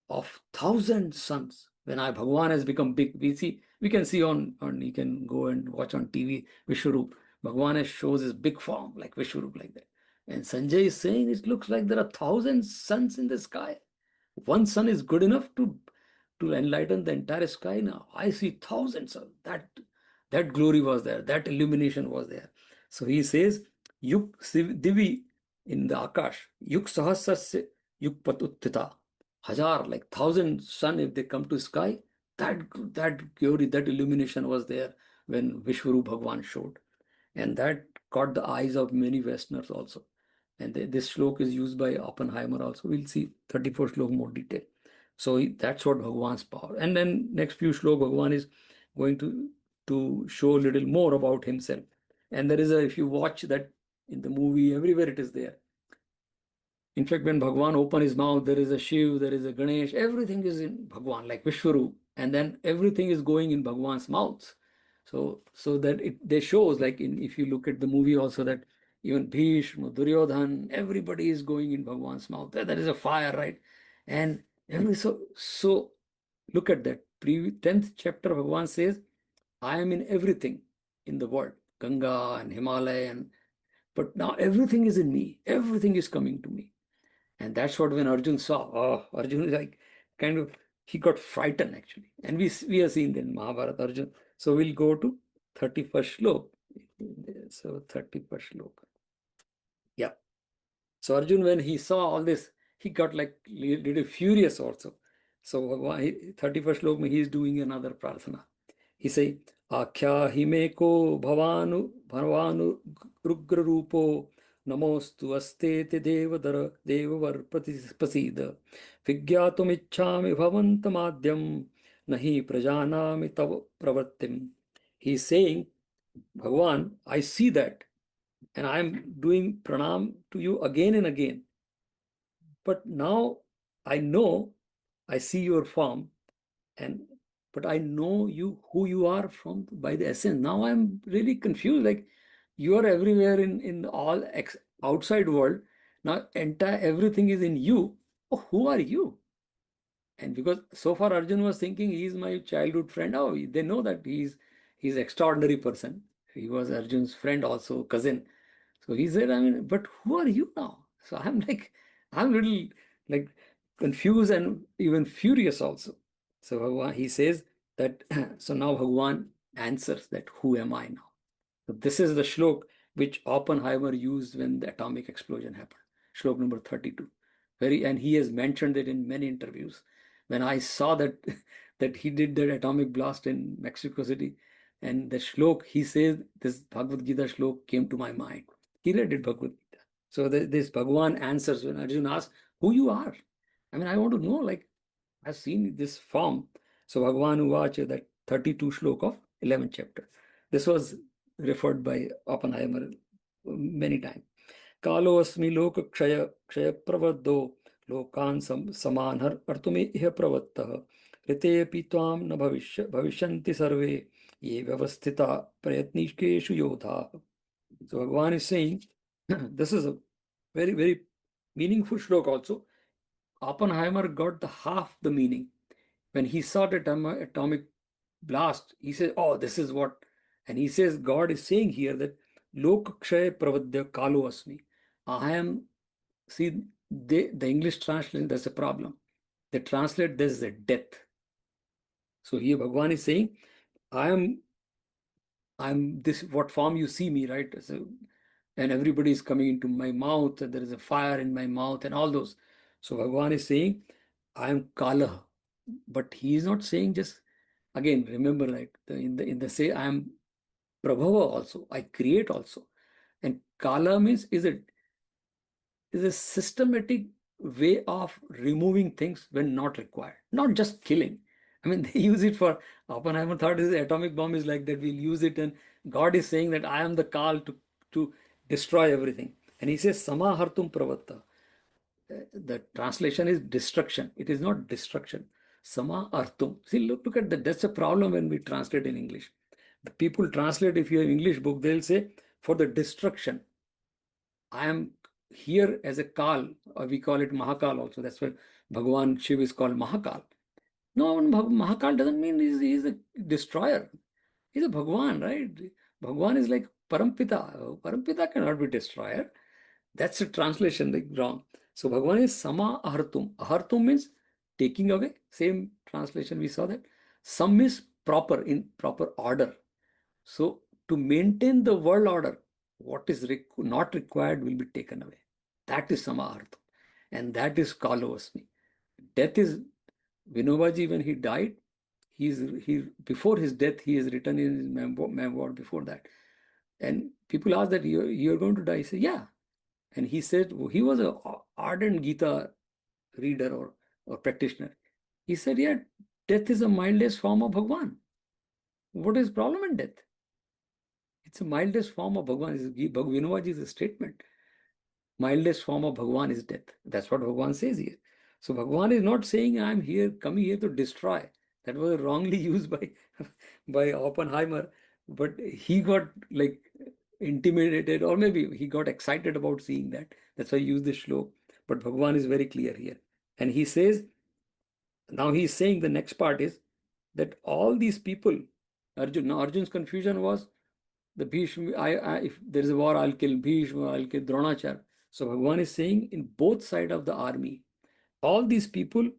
of 1,000 suns. When Bhagwan has become big, we can see on you can go and watch on TV Vishwaroop. Bhagwan shows his big form like Vishwaroop, like that. And Sanjay is saying it looks like there are 1,000 suns in the sky. One sun is good enough to enlighten the entire sky. Now I see thousands of that glory was there, that illumination was there. So he says, Yuk Divi in the Akash, Yuk Sahasrasya Yuk Patuttita. Hajar, like 1,000 sun, if they come to sky, that glory, that illumination was there when Vishwaroop Bhagwan showed. And that caught the eyes of many Westerners also. And this slok is used by Oppenheimer also. We'll see 34 slok more detail. So that's what Bhagwan's power. And then next few slok, Bhagwan is going to show a little more about himself. And there is if you watch that in the movie, everywhere it is there. In fact, when Bhagwan opens his mouth, there is a Shiv, there is a Ganesh, everything is in Bhagwan, like Vishwaroop. And then everything is going in Bhagwan's mouth. So that they shows, like if you look at the movie also, that even Bhishma, Duryodhan, everybody is going in Bhagwan's mouth. There is a fire, right? And so look at that. 10th chapter, Bhagwan says, I am in everything in the world, Ganga and Himalaya, but now everything is in me. Everything is coming to me. And that's what when Arjun saw, Arjun is like kind of, he got frightened actually. And we have seen in Mahabharata Arjun. So we'll go to 31st slok. So 31st slok. Yeah. So Arjun, when he saw all this, he got like little furious also. So 31st slok, he is doing another prarthana. He say, Akhya himeko bhavanu rugra rupo नमोस्तु अस्ते देववर प्रसीद विज्ञातुमिच्छामि भवन्तमाद्यं नहि प्रजानामि तव प्रवृत्तिम्. He is saying, Bhagwan, I see that and I am doing pranam to you again and again. But now I know, I see your form, but I know you, who you are from by the essence. Now I'm really confused. Like, you are everywhere in all outside world. Now everything is in you. Oh, who are you? And because so far Arjun was thinking he is my childhood friend. Oh, they know that he's extraordinary person. He was Arjun's friend also, cousin. So he said, I mean, but who are you now? So I'm little like confused and even furious also. So Bhagwan, he says that, so now Bhagwan answers that, who am I now? So this is the shlok which Oppenheimer used when the atomic explosion happened. Shlok number 32. And he has mentioned it in many interviews. When I saw that that he did that atomic blast in Mexico City, and the shlok, he says, this Bhagavad Gita shlok came to my mind. He read it, Bhagavad Gita. So this Bhagwan answers when Arjuna asks, who you are? I mean, I want to know, like, I've seen this form. So Bhagwan Uvacha, that 32 shlok of 11th chapter. This was referred by Oppenheimer many times. Kalo asmi lok kshaya pravardo lokan samanhar artume iha pravattah rite pitvam na bhavishyanti sarve ye vyavasthita prayatnishkeshu yodha. So Bhagwan is saying, this is a very, very meaningful shlok also. Oppenheimer got the half the meaning when he saw the atomic blast. He says, oh, this is what, and he says, God is saying here that Lokakshay Pravadya Kalo Asmi. I am, see, the English translation, that's a problem. They translate this as a death. So here Bhagavan is saying, I'm this, what form you see me, right? So, and everybody is coming into my mouth, and there is a fire in my mouth, and all those. So Bhagavan is saying, I am Kala. But he is not saying just, again, remember, like in the say, I am Prabhava also, I create also. And Kala means is a systematic way of removing things when not required, not just killing. I mean, they use it for, Oppenheimer thought his atomic bomb is like that, we'll use it, and God is saying that I am the Kal to destroy everything. And he says, Samahartum Pravatta. The translation is destruction. It is not destruction. Sama Artum. See, look at that. That's a problem when we translate in English. The people translate, if you have English book, they'll say, for the destruction. I am here as a Kal, or we call it Mahakal also. That's why Bhagavan Shiv is called Mahakal. No, Mahakal doesn't mean he's a destroyer. He's a Bhagavan, right? Bhagavan is like Parampita. Parampita cannot be destroyer. That's a translation, like wrong. So Bhagavan is Sama Ahartum. Ahartum means taking away. Same translation we saw that. Sam is proper, in proper order. So to maintain the world order, what is not required will be taken away. That is Samahartham. And that is Kalovasmi. Death is, Vinobaji, when he died, before his death, he has written in his memoir before that. And people ask that, you're going to die. He said, yeah. And he said, he was an ardent Gita reader or practitioner. He said, yeah, death is a mildest form of Bhagwan. What is problem in death? It's a mildest form of Bhagwan. Vinobaji is a statement. Mildest form of Bhagwan is death. That's what Bhagwan says here. So Bhagwan is not saying I'm here, coming here to destroy. That was wrongly used by Oppenheimer. But he got like intimidated, or maybe he got excited about seeing that. That's why he used this shlok. But Bhagwan is very clear here. And he says, now he's saying the next part is that all these people, Arjun's confusion was, the Bhishma, if there is a war, I'll kill Bhishma, I'll kill Dronachar. So Bhagavan is saying, in both sides of the army, all these people,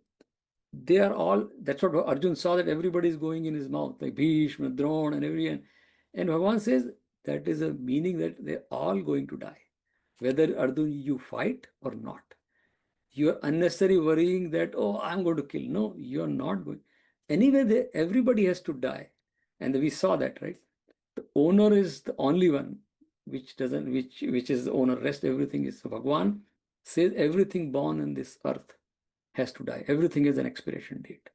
they are all, that's what Arjun saw, that everybody is going in his mouth, like Bhishma, Drona, and everyone. And Bhagavan says, that is a meaning that they're all going to die. Whether Arjun, you fight or not. You're unnecessary worrying that, oh, I'm going to kill. No, you're not going. Anyway, everybody has to die. And we saw that, right? The owner is the only one which is the owner. Rest everything is. So Bhagwan says everything born in this earth has to die. Everything has an expiration date.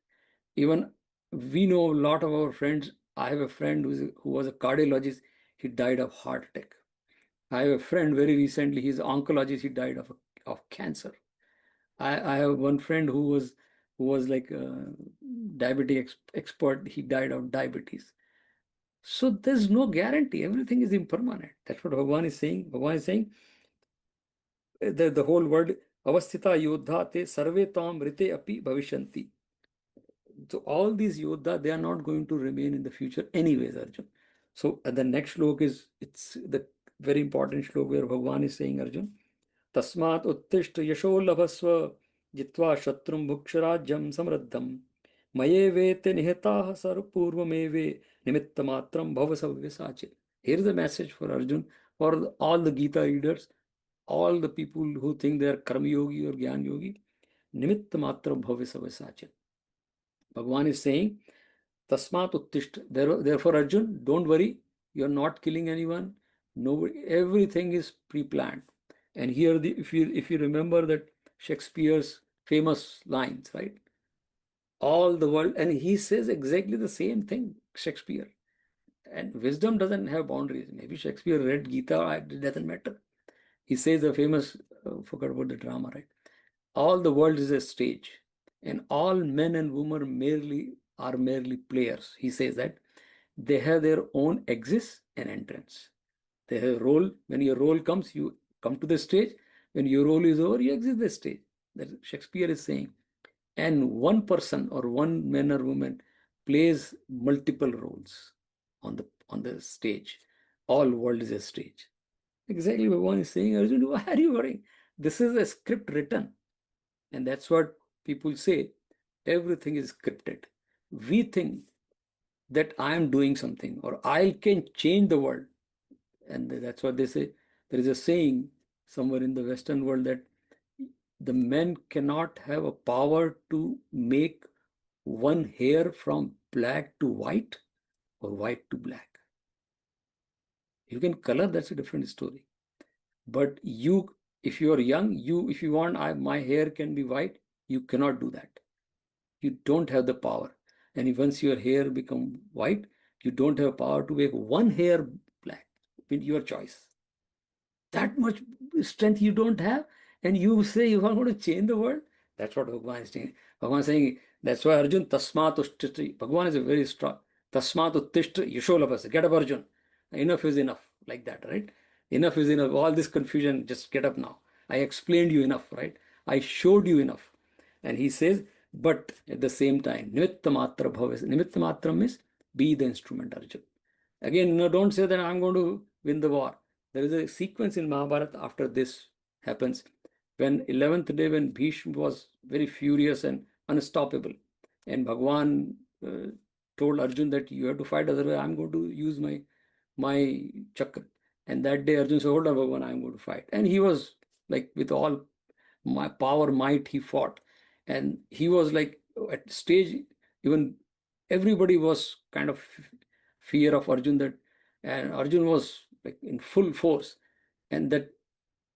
Even we know a lot of our friends. I have a friend who was a cardiologist. He died of heart attack. I have a friend very recently. He's an oncologist. He died of cancer. I have one friend who was like a diabetic expert. He died of diabetes. So there's no guarantee. Everything is impermanent. That's what Bhagavan is saying. Bhagavan is saying the whole word avasthita yodha te sarve tam rite api bhavishanti. So all these yodha, they are not going to remain in the future anyways, Arjun. So the next shlok it's the very important shlok where Bhagavan is saying, Arjun, Tasmat uttishta yasho labhasva jitva shatrum bhuksharajyam samraddham maye vete nihetaha sarpurvameve nimittamatram bhavasavya. Here is a message for Arjun, for all the Gita readers, all the people who think they are karma yogi or gyan yogi. Nimittamatram bhavasavya. Bhagavan is saying, Tasmat uttishta. Therefore, Arjun, don't worry. You're not killing anyone. Nobody, everything is pre-planned. And here, if you remember that Shakespeare's famous lines, right? All the world, and he says exactly the same thing, Shakespeare. And wisdom doesn't have boundaries. Maybe Shakespeare read Gita, it doesn't matter. He says the famous, forgot about the drama, right? All the world is a stage, and all men and women are merely players. He says that they have their own exits and entrance. They have a role. When your role comes, you come to the stage. When your role is over, you exit the stage. That Shakespeare is saying. And one person or one man or woman plays multiple roles on the stage. All world is a stage. Exactly, Bhagavan is saying, Arjun, why are you worrying? This is a script written. And that's what people say. Everything is scripted. We think that I am doing something or I can change the world. And that's what they say. There is a saying somewhere in the Western world that the men cannot have a power to make one hair from black to white or white to black. You can color, that's a different story. But you, if you are young, if you want, my hair can be white, you cannot do that. You don't have the power. And if once your hair become white, you don't have power to make one hair black with your choice. That much strength you don't have, and you say you are going to change the world. That's what Bhagavan is saying. Bhagavan is saying, that's why Arjun tasmat uttishti. Bhagavan is a very strong. Tasmat uttishti yasholabhas. Get up, Arjun. Enough is enough. Like that, right? Enough is enough. All this confusion, just get up now. I explained you enough, right? I showed you enough. And he says, but at the same time, nimitta matra bhaves. Nimitta matra means be the instrument, Arjun. Again, no, don't say that I'm going to win the war. There is a sequence in Mahabharata after this happens, when 11th day, when Bhishma was very furious and unstoppable, and Bhagwan told Arjun that you have to fight, otherwise I'm going to use my chakra. And that day Arjun said, hold on, Bhagwan, I'm going to fight. And he was like, with all my power, might, he fought. And he was like, at stage, even everybody was kind of fear of Arjun, that, and Arjun was like in full force. And that,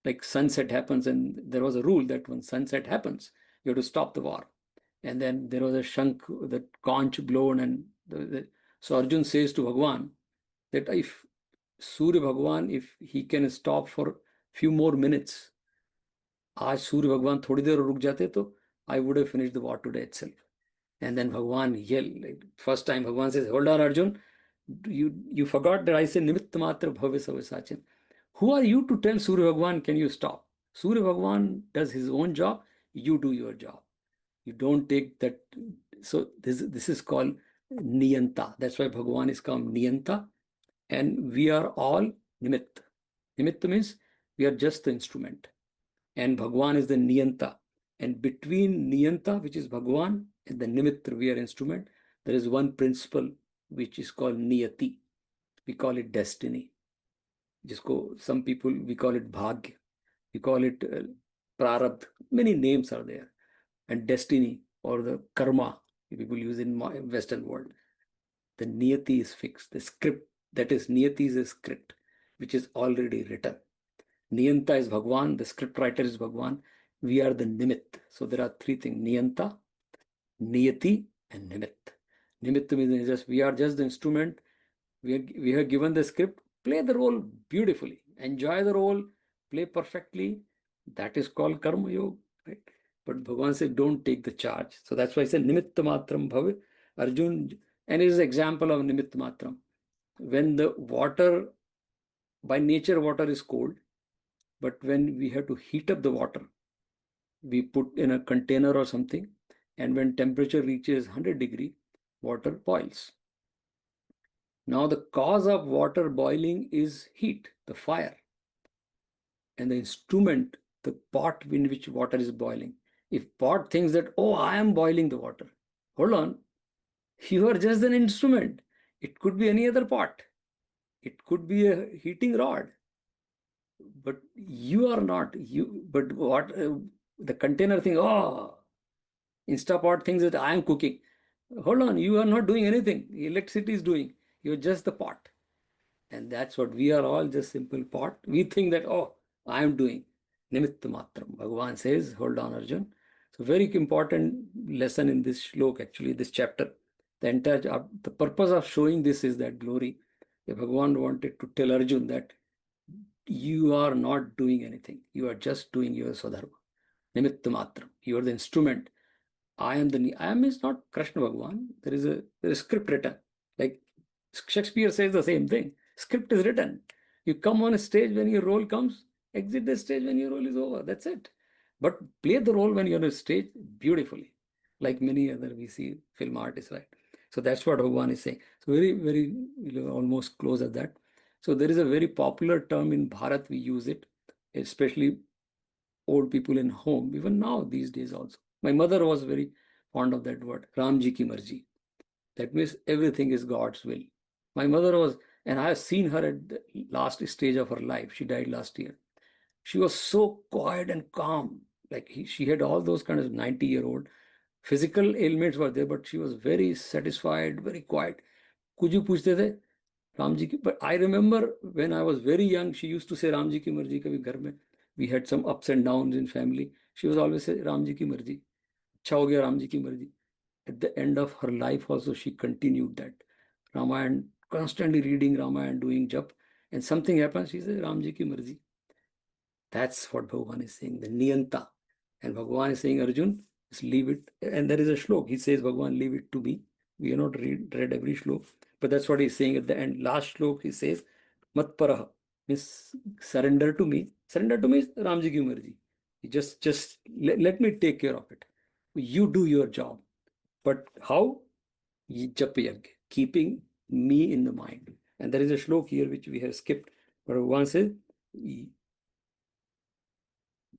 like, sunset happens, and there was a rule that when sunset happens, you have to stop the war. And then there was a shank, the conch blown, and so Arjun says to Bhagwan that if Surya Bhagwan, if he can stop for few more minutes, आज सूर्य भगवान थोड़ी देर रुक जाते तो I would have finished the war today itself. And then Bhagwan yelled, like, first time Bhagwan says, hold on, Arjun, you forgot that I said nimitta matra bhave savasachin. Who are you to tell Surya Bhagwan, can you stop? Surya Bhagwan does his own job, you do your job. You don't take that. So this is called niyanta. That's why Bhagwan is called niyanta, and we are all nimitta. Nimitta means we are just the instrument, and Bhagwan is the niyanta. And between niyanta, which is Bhagwan, and the nimitta, we are instrument, there is one principle which is called niyati. We call it destiny. Jisko some people, we call it bhagya, we call it prarabdha. Many names are there. And destiny, or the karma, people use in Western world. The niyati is fixed. The script, that is, niyati is a script which is already written. Niyanta is Bhagwan, the script writer is Bhagwan. We are the nimitt. So there are three things: niyanta, niyati, and nimitt. Nimitt means just we are just the instrument. We have given the script. Play the role beautifully. Enjoy the role. Play perfectly. That is called karma yoga, right? But Bhagavan said, don't take the charge. So that's why I said nimitta matram bhave. Arjun, and it is an example of nimitta matram. When the water, by nature water is cold, but when we have to heat up the water, we put in a container or something, and when temperature reaches 100 degree, water boils. Now the cause of water boiling is heat, the fire, and the instrument, the pot in which water is boiling. If pot thinks that, oh, I am boiling the water, hold on, you are just an instrument. It could be any other pot. It could be a heating rod. But you are not. But what the container thinks, oh, Instapot thinks that I am cooking. Hold on, you are not doing anything. Electricity is doing. You're just the pot. And that's what we are, all just simple pot. We think that, oh, I am doing. Nimitta matram. Bhagavan says, hold on, Arjun. So very important lesson in this shlok, actually, this chapter. The purpose of showing this is that glory. Bhagavan wanted to tell Arjun that you are not doing anything. You are just doing your swadharma. Nimitta matram. You are the instrument. I am is not Krishna Bhagavan. There is a script written. Like Shakespeare says the same thing. Script is written. You come on a stage when your role comes, exit the stage when your role is over. That's it. But play the role when you're on a stage beautifully, like many other we see film artists, right? So that's what Bhagwan is saying. So very, very almost close at that. So there is a very popular term in Bharat, we use it, especially old people in home, even now these days also. My mother was very fond of that word, Ramji ki marji. That means everything is God's will. My mother was, and I have seen her at the last stage of her life. She died last year. She was so quiet and calm. Like she had all those kind of 90-year-old physical ailments were there, but she was very satisfied, very quiet. कुछ पूछते थे राम जी की. But I remember when I was very young, she used to say Ram ji की मर्जी. कभी घर में we had some ups and downs in family. She was always say Ram ji की मर्जी. अच्छा हो गया राम जी की मर्जी. At the end of her life also, she continued that Ramayana, constantly reading Ramayana, doing jap, and something happens, she says Ram ji ki marzi. That's what Bhagavan is saying, the Niyanta. And Bhagavan is saying, Arjun, just leave it. And there is a shlok. He says, Bhagavan, leave it to me. We have not read every shlok, but that's what he's saying at the end. Last shlok, he says, Mat paraha, means surrender to me. Surrender to me is Ramji ki marzi. Just let me take care of it. You do your job. But how? Jap yajna, keeping me in the mind. And there is a shlok here which we have skipped. But Bhagavan says,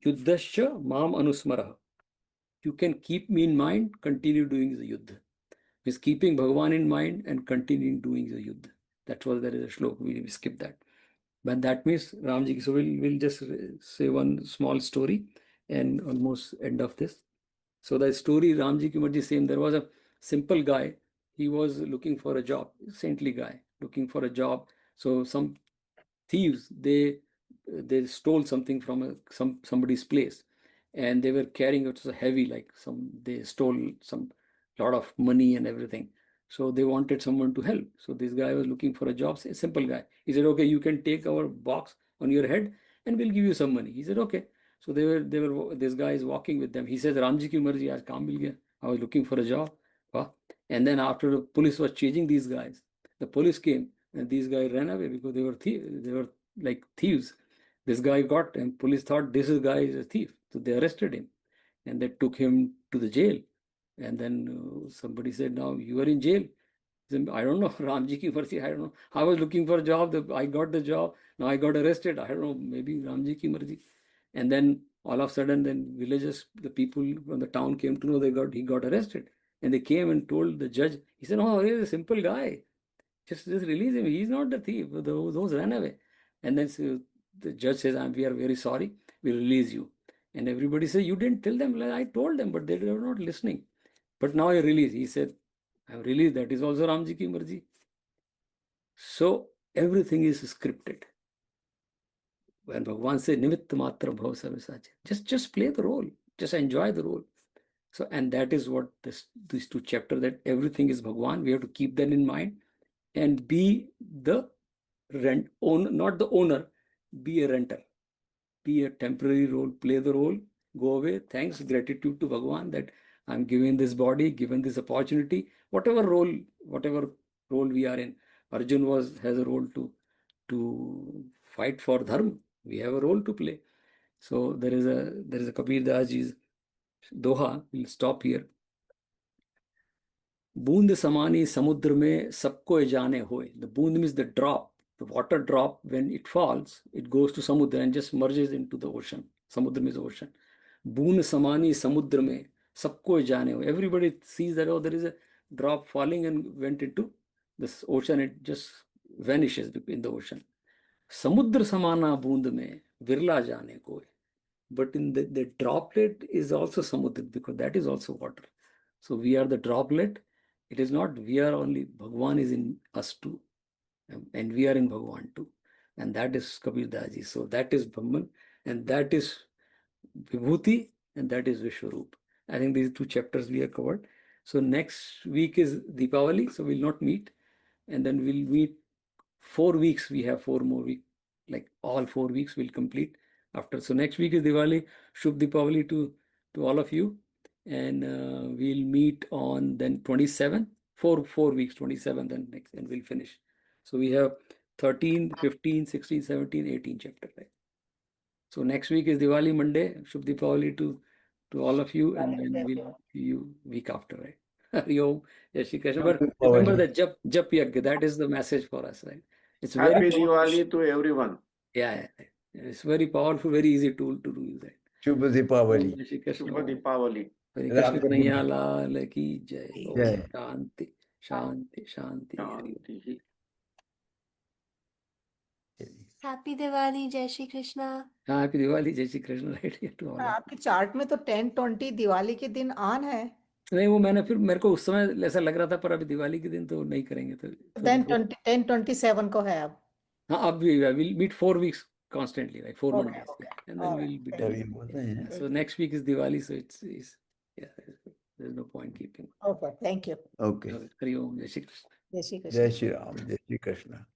Yuddhasya mam anusmara. You can keep me in mind, continue doing the yuddha. Means keeping Bhagavan in mind and continuing doing the yuddha. That's why there is a shlok. We skip that. But that means Ramji. So we'll just say one small story and almost end of this. So the story Ramji ki marji, same. There was a simple guy. He was looking for a job, saintly guy looking for a job. So some thieves, they stole something from somebody's place, and they were carrying it. Was heavy, like they stole some lot of money and everything. So they wanted someone to help. So this guy was looking for a job, a simple guy. He said, okay, you can take our box on your head and we'll give you some money. He said, okay. So they were this guy is walking with them. He says, Ramji ki marji, aaj kaam mil gaya. I was looking for a job. Wow. And then after the police was chasing these guys, the police came and these guys ran away because they were like thieves. This guy got, and police thought this guy is a thief. So they arrested him and they took him to the jail. And then somebody said, now you are in jail. He said, I don't know, Ramji ki mercy, I don't know. I was looking for a job, I got the job, now I got arrested. I don't know, maybe Ramji ki mercy. And then all of a sudden, then villagers, the people from the town came to know he got arrested. And they came and told the judge. He said, oh, he's a simple guy. Just release him. He's not the thief. Those ran away. And then the judge says, we are very sorry. We'll release you. And everybody says, you didn't tell them. Like, I told them, but they were not listening. But now I release. He said, I'm released. That is also Ramji ki marji. So everything is scripted. When Bhagavan says, Nimitta matra bhav sarvasache, just play the role. Just enjoy the role. So, and that is what these two chapters, that everything is Bhagavan. We have to keep that in mind and be the not the owner, be a renter, be a temporary role, play the role, go away. Thanks, gratitude to Bhagavan that I'm given this body, given this opportunity, whatever role we are in. Arjun has a role to fight for dharma. We have a role to play. So there is a Kabir Das ji's doha. We'll stop here. बूंद समानी समुद्र में सबको जाने होए. The boond means the drop, the water drop. When it falls, it goes to samudra and just merges into the ocean. Samudra means ocean. बूंद समानी समुद्र में सबको जाने होए. Everybody sees that, oh, there is a drop falling and went into this ocean. It just vanishes in the ocean. समुद्र समाना बूंद में विरला जाने कोई. But in the droplet is also samudra, because that is also water. So we are the droplet. It is not we are only, Bhagavan is in us too. And we are in Bhagavan too. And that is Kabir Das ji. So that is Brahman, and that is Vibhuti, and that is Vishwaroop. I think these two chapters we have covered. So next week is Deepavali, so we'll not meet. And then we'll meet 4 weeks. We have 4 more weeks. Like all 4 weeks we'll complete after. So next week is Diwali. Shubh Deepavali to all of you. And we'll meet on then 27, 4 weeks, 27, then next, and we'll finish. So we have 13, 15, 16, 17, 18 chapter, right? So next week is Diwali, Monday. Shubh Deepavali to all of you, and then we'll see you week after, right? Hari Om, Jai Shri Krishna. Happy But remember Diwali. that Jap Yagya, that is the message for us, right? It's very Happy powerful. Diwali to everyone. Yeah, yeah. It's very powerful, very easy tool to do that. Shubh Om Deepavali. Jai Shri Krishna. Shubha Deepavali. Hare Krishna Ram Kanhaiya Navami. Lal Ki Jai. Om Jai. Shanti, Shanti, Shanti. Hari Om. Shanti. Happy Diwali, Jai Shri Krishna. हाँ, happy Diwali, जय Shri Krishna, right to all. आपके chart में तो 10-20 दिवाली के दिन on है। नहीं, वो मैंने फिर मेरे को उस समय ऐसा लग रहा था, पर अभी दिवाली के दिन तो नहीं करेंगे, तो 10-27 को है अब। हाँ, अब we will meet 4 weeks constantly, like 4 Okay, Mondays, okay. and then All we'll right. be Thank done. Hari बोलते हैं। So next week is Diwali, so it's yeah, there's no point keeping. Okay, thank you. Okay. Hari Om, Jai Shri Krishna. Jai Shri Krishna. Jai Shri Ram. Jai Shri Krishna.